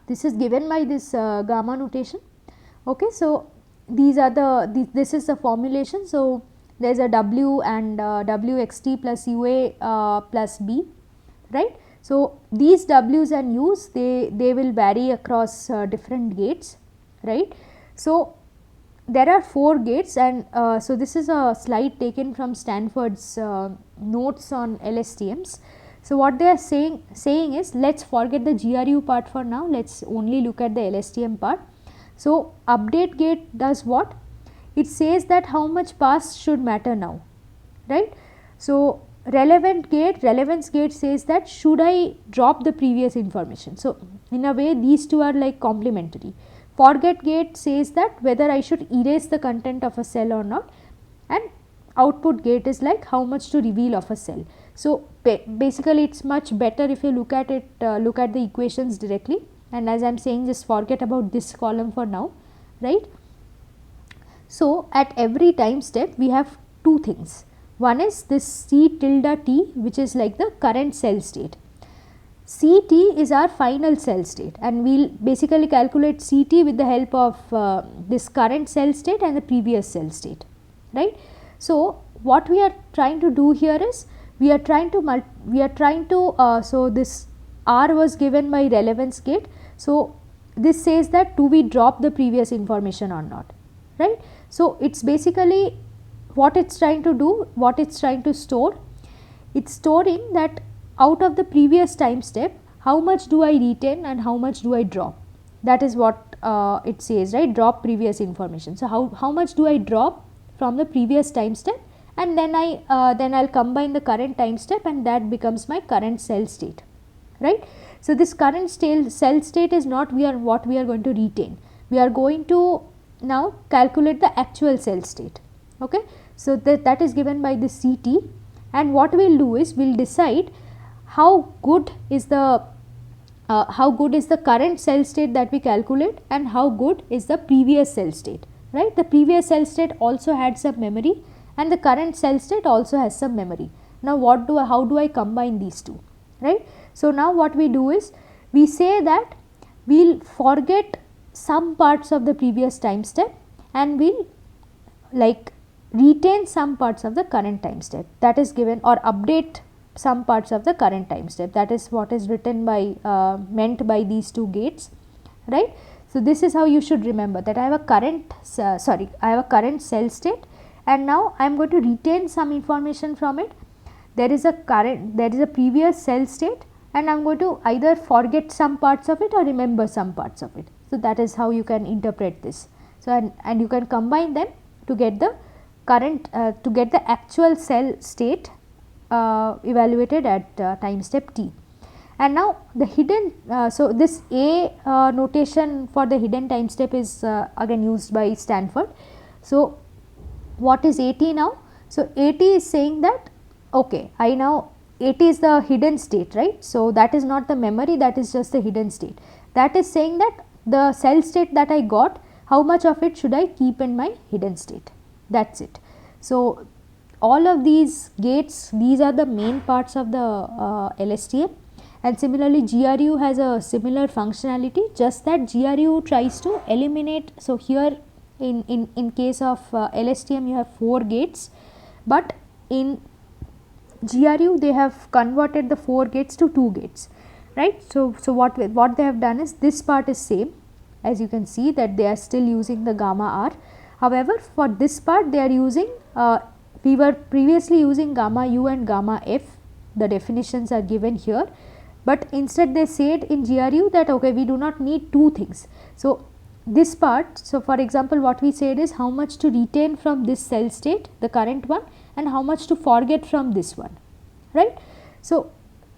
this is given by this gamma notation. Okay, so these are this is the formulation. So there is a W and WXT plus UA plus B, right. So these W's and U's, they will vary across different gates, right. So there are 4 gates, and so this is a slide taken from Stanford's notes on LSTMs. So what they are saying is, let's forget the GRU part for now, let's only look at the LSTM part. So update gate does what? It says that how much pass should matter now, right. So relevance gate says that should I drop the previous information. So in a way these two are like complementary. Forget gate says that whether I should erase the content of a cell or not, and output gate is like how much to reveal of a cell. So basically it's much better if you look at it, look at the equations directly, and as I am saying, just forget about this column for now, right. So at every time step we have 2 things. One is this C tilde T, which is like the current cell state. CT is our final cell state, and we will basically calculate CT with the help of this current cell state and the previous cell state, right. So what we are trying to do here is, we are trying to so this R was given by relevance gate. So this says that do we drop the previous information or not, right. So it's basically what it's trying to do, what it's trying to store. It's storing that out of the previous time step, how much do I retain and how much do I drop. That is what it says, right, drop previous information. So how much do I drop from the previous time step, and then I'll combine the current time step, and that becomes my current cell state, right. So this current cell state is not what we are going to retain. We are going to now calculate the actual cell state, okay. So that is given by the CT, and what we will do is, we will decide how good is the current cell state that we calculate, and how good is the previous cell state, right. The previous cell state also had some memory, and the current cell state also has some memory. Now how do I combine these two, right. So now what we do is, we say that we will forget some parts of the previous time step, and we will like retain some parts of the current time step, that is given, or update some parts of the current time step. That is what is written by meant by these 2 gates, right. So this is how you should remember, that I have a current cell state, and now I am going to retain some information from it. There is a previous cell state, and I am going to either forget some parts of it or remember some parts of it. So that is how you can interpret this. So and you can combine them to get the current to get the actual cell state evaluated at time step t. And now the hidden, so this A notation for the hidden time step is again used by Stanford. So what is AT now? So AT is saying that, okay, AT is the hidden state, right. So that is not the memory, that is just the hidden state. That is saying that the cell state that I got, how much of it should I keep in my hidden state, that is it. So all of these gates, these are the main parts of the LSTM, and similarly GRU has a similar functionality, just that GRU tries to eliminate. So here in case of LSTM you have 4 gates, but in GRU they have converted the 4 gates to 2 gates, right. So what they have done is, this part is same, as you can see that they are still using the gamma R. However, for this part they are using we were previously using gamma U and gamma F, the definitions are given here, but instead they said in GRU that, okay, we do not need 2 things. So this part, so for example what we said is how much to retain from this cell state, the current one, and how much to forget from this one, right. So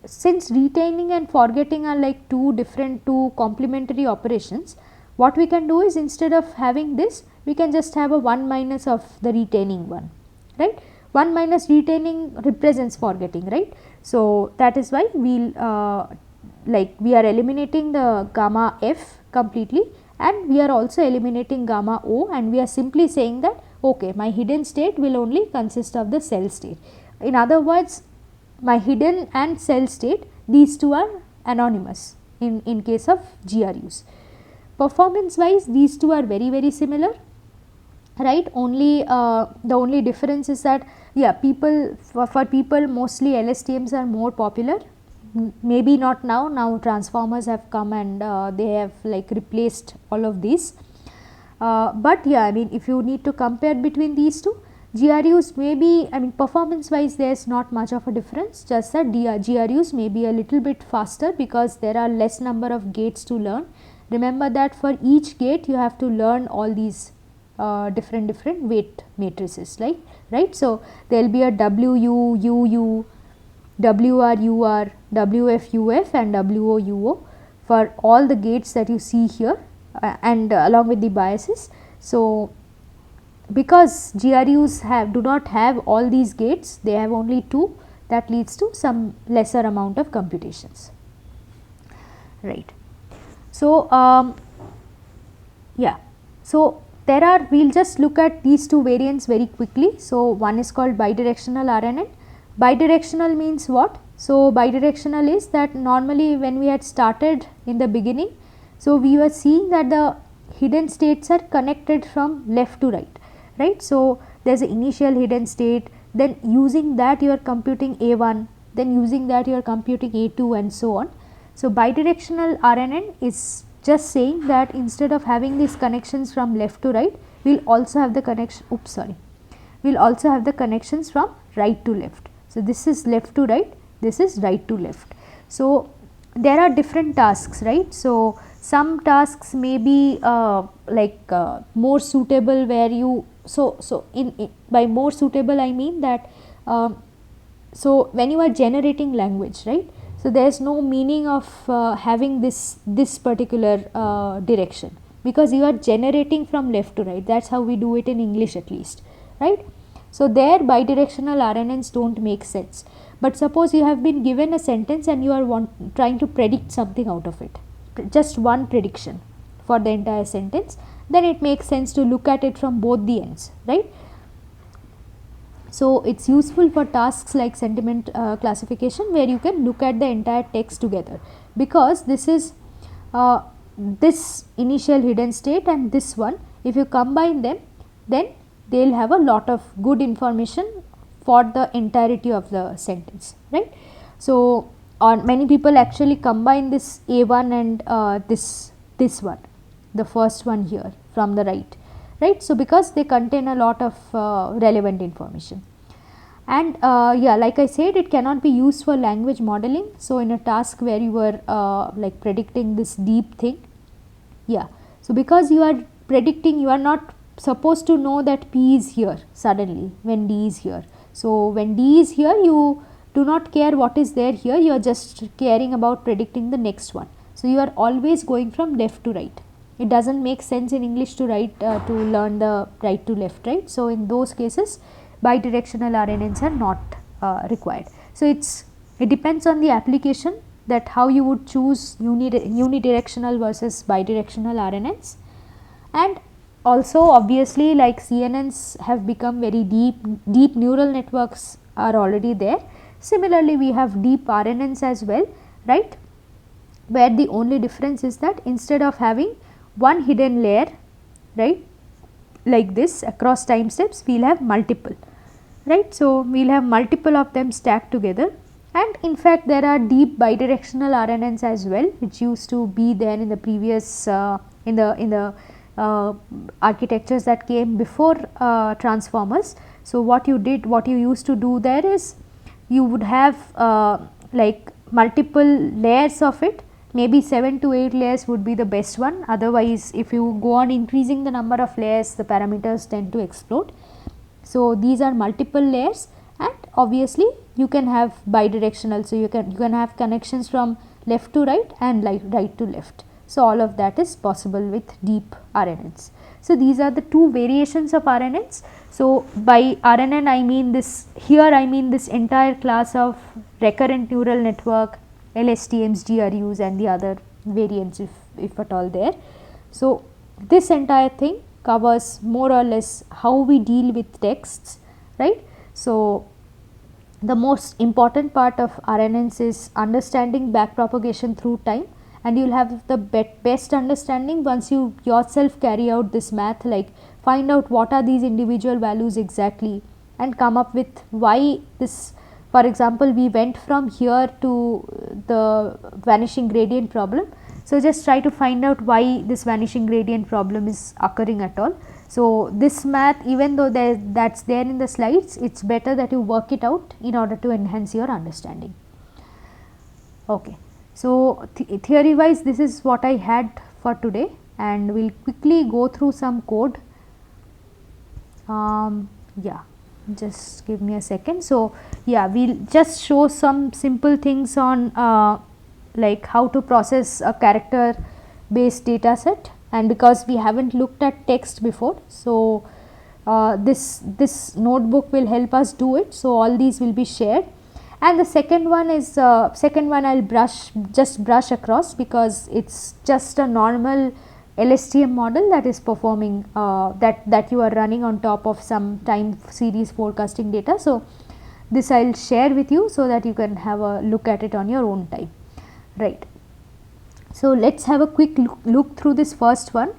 since retaining and forgetting are like two complementary operations, what we can do is, instead of having this, we can just have a 1 minus of the retaining one, right. 1 minus retaining represents forgetting, right. So that is why we'll like we are eliminating the gamma f completely, and we are also eliminating gamma o, and we are simply saying that okay, my hidden state will only consist of the cell state. In other words, my hidden and cell state, these two are anonymous in case of GRUs. Performance wise, these two are very similar, right. Only the only difference is that, yeah, people for people mostly LSTMs are more popular. Maybe not now. Now transformers have come and they have like replaced all of these. But yeah, I mean, if you need to compare between these two, GRUs may be, I mean, performance wise there is not much of a difference, just that GRUs may be a little bit faster because there are less number of gates to learn. Remember that for each gate you have to learn all these different weight matrices, like, right. So there will be a WU, UU, WR, UR, WF, UF and WO, UO for all the gates that you see here, and along with the biases. So because GRUs do not have all these gates, they have only 2, that leads to some lesser amount of computations, right. So yeah, so there are, we will just look at these two variants very quickly. So one is called bidirectional RNN. Bidirectional means what? So bidirectional is that normally when we had started in the beginning, so we were seeing that the hidden states are connected from left to right, right. So there is an initial hidden state, then using that you are computing A1, then using that you are computing A2 and so on. So bidirectional RNN is just saying that instead of having these connections from left to right, we will also have the connection, we will also have the connections from right to left. So this is left to right, this is right to left. So there are different tasks, right. So some tasks may be more suitable where you, so in by more suitable I mean that so when you are generating language, right, so there is no meaning of having this particular direction, because you are generating from left to right. That is how we do it in English at least, right. So there bidirectional RNNs do not make sense. But suppose you have been given a sentence and you are trying to predict something out of it, just one prediction for the entire sentence, then it makes sense to look at it from both the ends, right. So it is useful for tasks like sentiment classification, where you can look at the entire text together, because this is this initial hidden state and this one, if you combine them, then they will have a lot of good information for the entirety of the sentence, right. So many people actually combine this A1 and this one, the first one here from the right, right. So because they contain a lot of relevant information. And yeah, like I said, it cannot be used for language modeling. So in a task where you were like predicting this deep thing, yeah, so because you are predicting, you are not supposed to know that P is here suddenly when D is here. So when D is here, you do not care what is there here, you are just caring about predicting the next one. So you are always going from left to right. It does not make sense in English to write to learn the right to left, right. So in those cases bidirectional RNNs are not required. So it depends on the application, that how you would choose unidirectional versus bidirectional RNNs. And also obviously, like CNNs have become very deep neural networks are already there. Similarly we have deep RNNs as well, right, where the only difference is that instead of having one hidden layer, right, like this across time steps, we will have multiple, right. So we will have multiple of them stacked together. And in fact there are deep bidirectional RNNs as well, which used to be there in the previous in the architectures that came before transformers. So what you used to do there is, you would have like multiple layers of it, maybe 7 to 8 layers would be the best one. Otherwise if you go on increasing the number of layers, the parameters tend to explode. So these are multiple layers, and obviously you can have bidirectional. So you can have connections from left to right and right to left. So all of that is possible with deep RNNs. So these are the two variations of RNNs. So by RNN I mean this, here I mean this entire class of recurrent neural network, LSTMs, GRUs and the other variants if at all there. So this entire thing covers more or less how we deal with texts, right. So the most important part of RNNs is understanding backpropagation through time, and you will have the best understanding once you yourself carry out this math, like find out what are these individual values exactly and come up with why this. For example, we went from here to the vanishing gradient problem. So just try to find out why this vanishing gradient problem is occurring at all. So this math, even though that's there in the slides, it's better that you work it out in order to enhance your understanding. Okay. So theory wise, this is what I had for today, and we'll quickly go through some code. Yeah, just give me a second. So yeah, we'll just show some simple things on like how to process a character based data set, and because we haven't looked at text before, so this notebook will help us do it. So all these will be shared, and the second one is second one I'll just brush across, because it's just a normal LSTM model that is performing that you are running on top of some time series forecasting data. So this I'll share with you so that you can have a look at it on your own time, right. So let's have a quick look through this first one,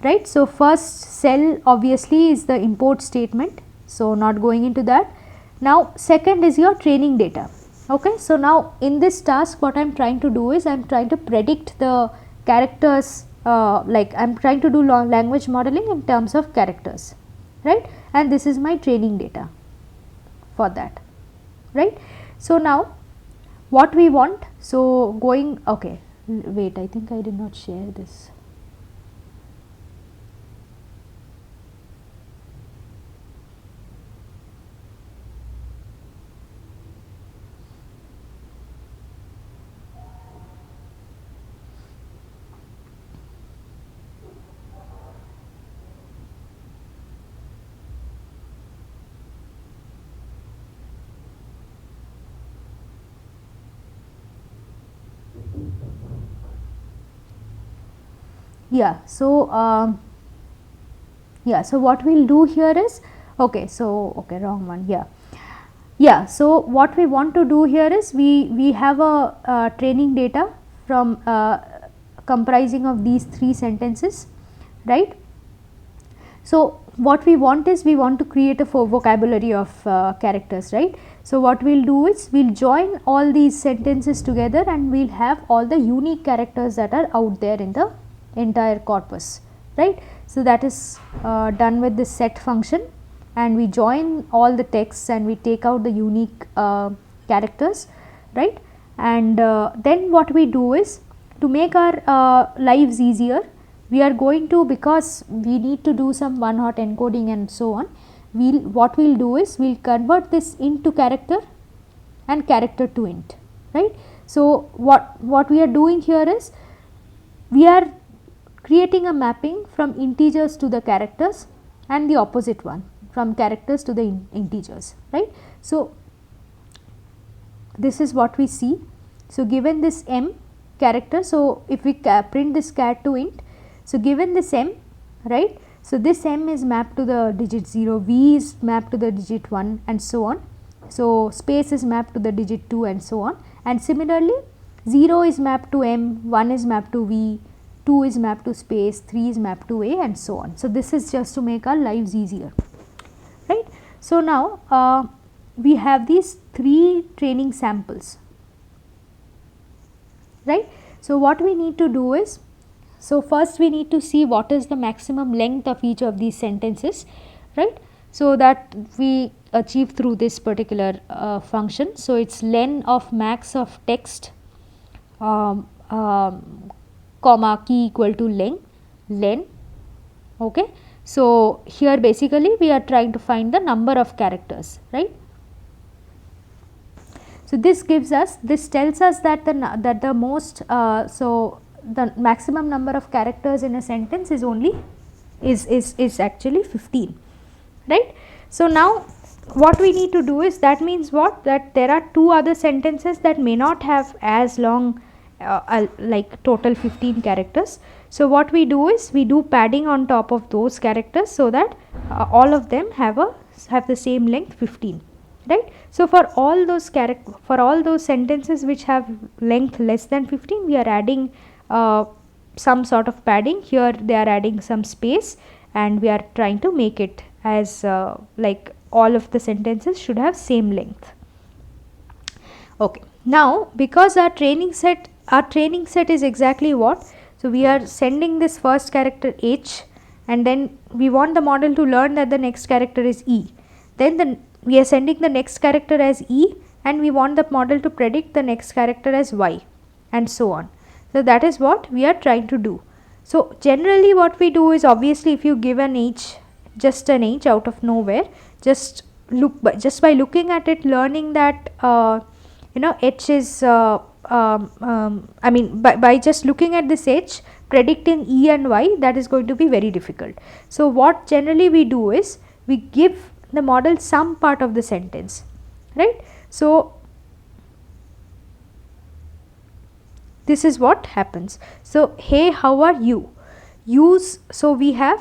right. So first cell obviously is the import statement, so not going into that. Now second is your training data. Okay, so now in this task what I am trying to do is I am trying to predict the characters, like I am trying to do language modeling in terms of characters, right, and this is my training data for that, right. So now what we want, so going, okay, wait, I think I did not share this. Yeah, so yeah, so what we'll do here is, okay, so okay, wrong one, yeah, so what we want to do here is we have a training data from comprising of these three sentences, right. So what we want is we want to create a vocabulary of characters, right. So what we'll do is we'll join all these sentences together and we'll have all the unique characters that are out there in the entire corpus, right. So that is done with this set function, and we join all the texts and we take out the unique characters, right. And then what we do is, to make our lives easier, we are going to, because we need to do some one hot encoding and so on, what we'll do is we'll convert this int to character and character to int, right. So what we are doing here is we are creating a mapping from integers to the characters and the opposite one from characters to the integers, right. So this is what we see. So given this m character, so if we print this char to int, so given this m, right, so this m is mapped to the digit 0, v is mapped to the digit 1 and so on. So space is mapped to the digit 2 and so on, and similarly 0 is mapped to m, 1 is mapped to v, 2 is mapped to space, 3 is mapped to a and so on. So this is just to make our lives easier, right. So now we have these three training samples, right. So what we need to do is, so first we need to see what is the maximum length of each of these sentences, right. So that we achieve through this particular function. So it's len of max of text comma key equal to len, okay. So here basically we are trying to find the number of characters, right. So this gives us, this tells us that the most so the maximum number of characters in a sentence is only is actually 15, right. So now what we need to do is, that means what, that there are two other sentences that may not have as long like total 15 characters. So what we do is, we do padding on top of those characters so that all of them have the same length 15, right. So for all those sentences which have length less than 15, we are adding some sort of padding. Here they are adding some space, and we are trying to make it as like all of the sentences should have same length. Okay, now because our training set is exactly what, so we are sending this first character H, and then we want the model to learn that the next character is E. Then we are sending the next character as E, and we want the model to predict the next character as Y, and so on. So that is what we are trying to do. So generally what we do is, obviously if you give an H, just an H out of nowhere, just by looking at it, learning that H is I mean by just looking at this H, predicting E and Y, that is going to be very difficult. So what generally we do is, we give the model some part of the sentence, right. So this is what happens. So hey, how are you? So we have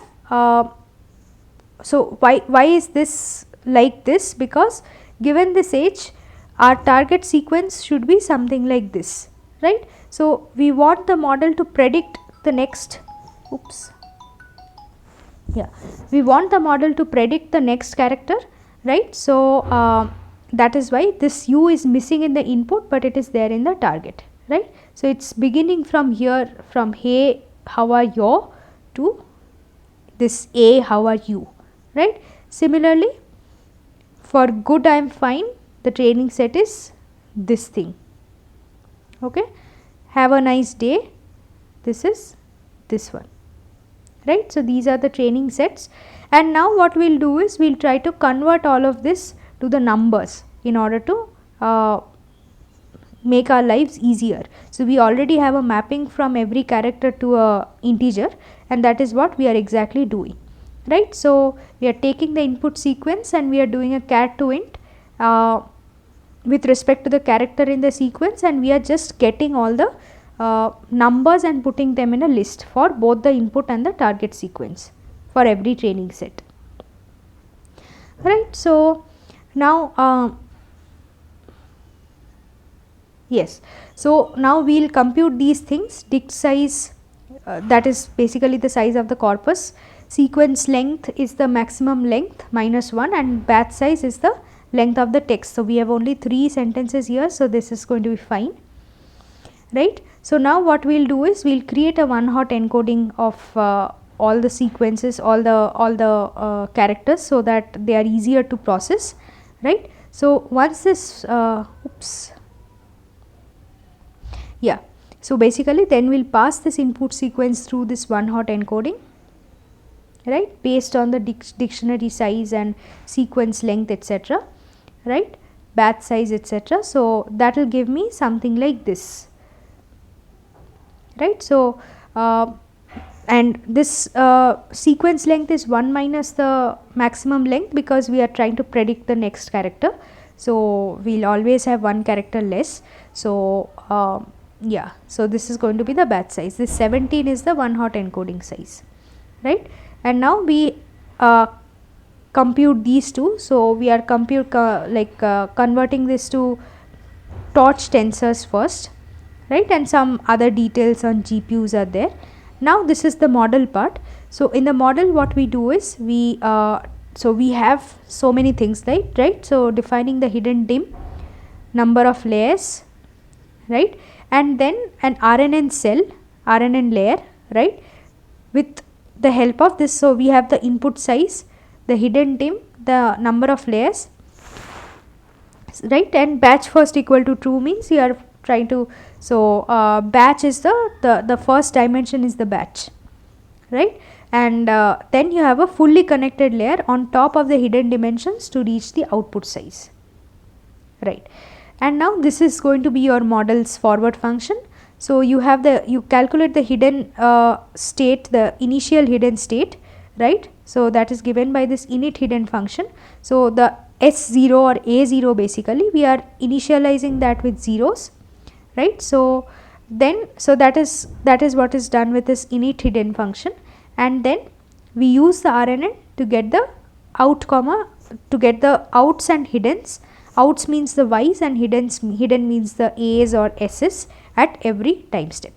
so why is this like this? Because given this H, our target sequence should be something like this, right. So we want the model to predict the next we want the model to predict the next character, right. So that is why this U is missing in the input, but it is there in the target, right. So it's beginning from here, from hey, how are you, to this A, how are you, right. Similarly, for good, I am fine, the training set is this thing, okay. Have a nice day, this is this one, right. So these are the training sets, and now what we will do is, we will try to convert all of this to the numbers in order to make our lives easier. So we already have a mapping from every character to a integer, and that is what we are exactly doing, right. So we are taking the input sequence, and we are doing a char to int with respect to the character in the sequence, and we are just getting all the numbers and putting them in a list for both the input and the target sequence for every training set, right. So now yes, so now we will compute these things. Dict size, that is basically the size of the corpus. Sequence length is the maximum length minus 1, and batch size is the length of the text. So we have only 3 sentences here, so this is going to be fine, right. So now what we will do is, we will create a one hot encoding of all the sequences, all the characters, so that they are easier to process, right. So once this so basically then we will pass this input sequence through this one hot encoding, right, based on the dictionary size and sequence length, etc., right, batch size, etc. So that will give me something like this, right. So and this sequence length is 1 minus the maximum length, because we are trying to predict the next character. So we will always have one character less. So so this is going to be the batch size. This 17 is the one hot encoding size, right. And now we compute these two. So we are converting this to torch tensors first, right, and some other details on GPUs are there. Now this is the model part. So in the model, what we do is, we have so many things, right. So defining the hidden dim, number of layers, right, and then an RNN layer, right, with the help of this. So we have the input size, the hidden dim, the number of layers, right, and batch first equal to true means you are trying to, so batch is the first dimension is the batch, right, and then you have a fully connected layer on top of the hidden dimensions to reach the output size, right. And now this is going to be your model's forward function. So you calculate the hidden state, the initial hidden state, right? So that is given by this init hidden function. So the S0 or A0, basically we are initializing that with zeros, right? So then, so that is what is done with this init hidden function, and then we use the RNN to get the out comma, to get the outs and hiddens. Outs means the y's and hidden means the a's or s's at every time step,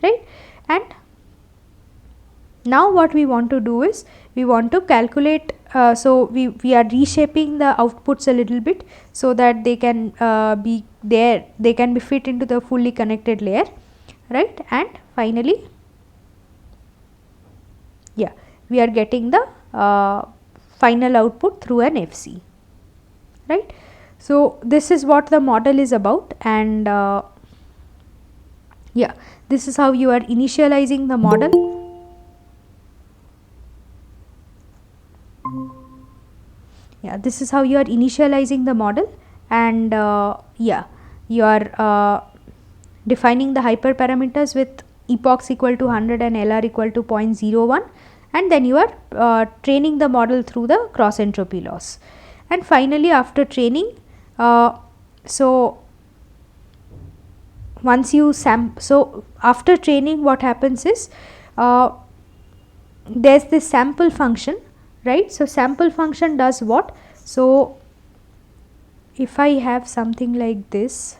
right? And now what we want to do is we want to calculate, so we are reshaping the outputs a little bit so that they can be there, they can be fit into the fully connected layer, right? And finally, yeah, we are getting the final output through an FC, right? So this is what the model is about, and yeah, this is how you are initializing the model. Yeah, this is how you are initializing the model, and yeah, you are defining the hyperparameters with epochs equal to 100 and LR equal to 0.01, and then you are training the model through the cross entropy loss. And finally, after training, so once you so after training, what happens is there's this sample function, right? So sample function does what? So if I have something like this,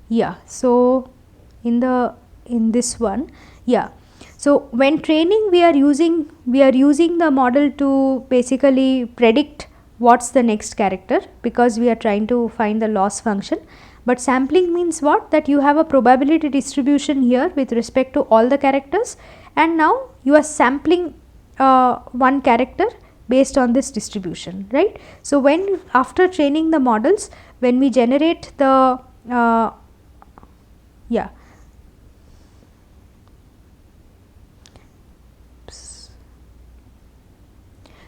yeah, so in this one, yeah, so when training, we are using the model to basically predict what's the next character, because we are trying to find the loss function. But sampling means what? That you have a probability distribution here with respect to all the characters, and now you are sampling one character based on this distribution, right? So when after training the models, when we generate the yeah,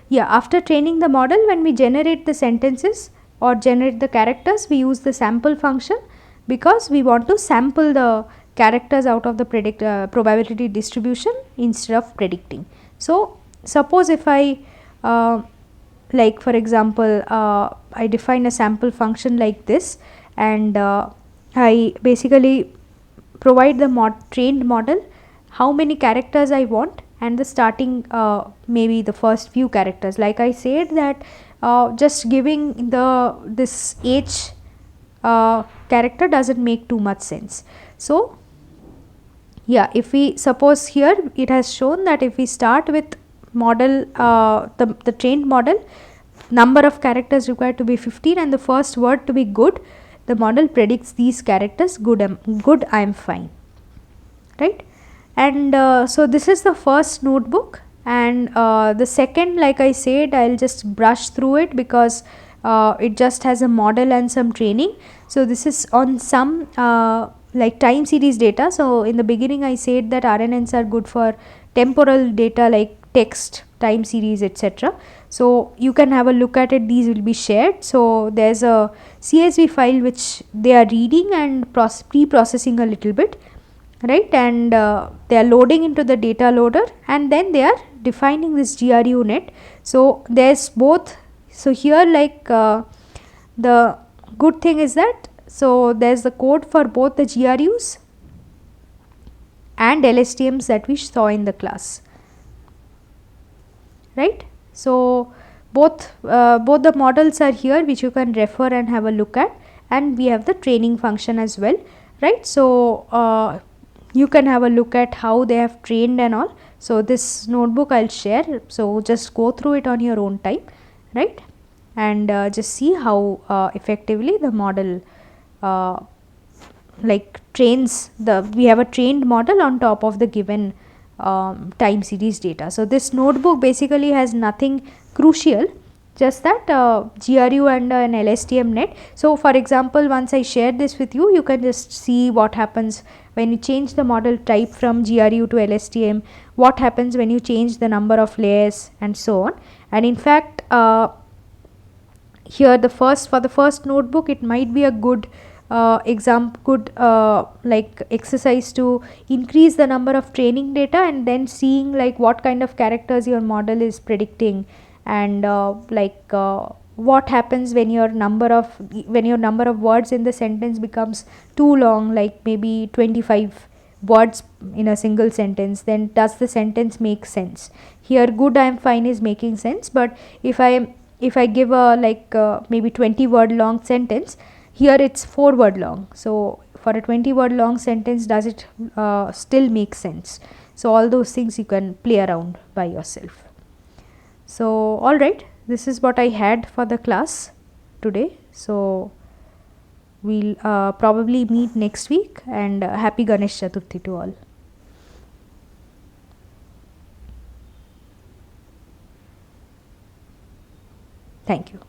yeah, after training the model, when we generate the sentences or generate the characters, we use the sample function, because we want to sample the characters out of the probability distribution instead of predicting. So suppose if I like for example, I define a sample function like this, and I basically provide the trained model how many characters I want, and the starting maybe the first few characters. Like I said that just giving this H character doesn't make too much sense. So yeah, if we suppose here it has shown that if we start with model, the trained model, number of characters required to be 15 and the first word to be good, the model predicts these characters good, I am fine, right? And so this is the first notebook, and the second, like I said, I'll just brush through it because it just has a model and some training. So this is on some like time series data. So in the beginning I said that RNNs are good for temporal data like text, time series, etc. So you can have a look at it, these will be shared. So there's a CSV file which they are reading and pre-processing a little bit, right? And they are loading into the data loader, and then they are defining this GRU net. So there's both. So here like the good thing is that, so there's the code for both the GRUs and LSTMs that we saw in the class, right? So both the models are here which you can refer and have a look at, and we have the training function as well, right? So you can have a look at how they have trained and all. So this notebook I'll share, so just go through it on your own time, right? And just see how effectively the model like trains we have a trained model on top of the given time series data. So this notebook basically has nothing crucial, just that GRU and an LSTM net. So for example, once I share this with you, you can just see what happens when you change the model type from GRU to LSTM, what happens when you change the number of layers, and so on. And in fact, here for the first notebook, it might be a good good like exercise to increase the number of training data, and then seeing like what kind of characters your model is predicting, and what happens when your number of words in the sentence becomes too long, like maybe 25 words in a single sentence. Then does the sentence make sense? Here good, I am fine is making sense, but if I give a maybe 20 word long sentence, here it's 4 word long. So for a 20 word long sentence, does it still make sense? So all those things you can play around by yourself. So all right, this is what I had for the class today. So we'll probably meet next week, and happy Ganesh Chaturthi to all. Thank you.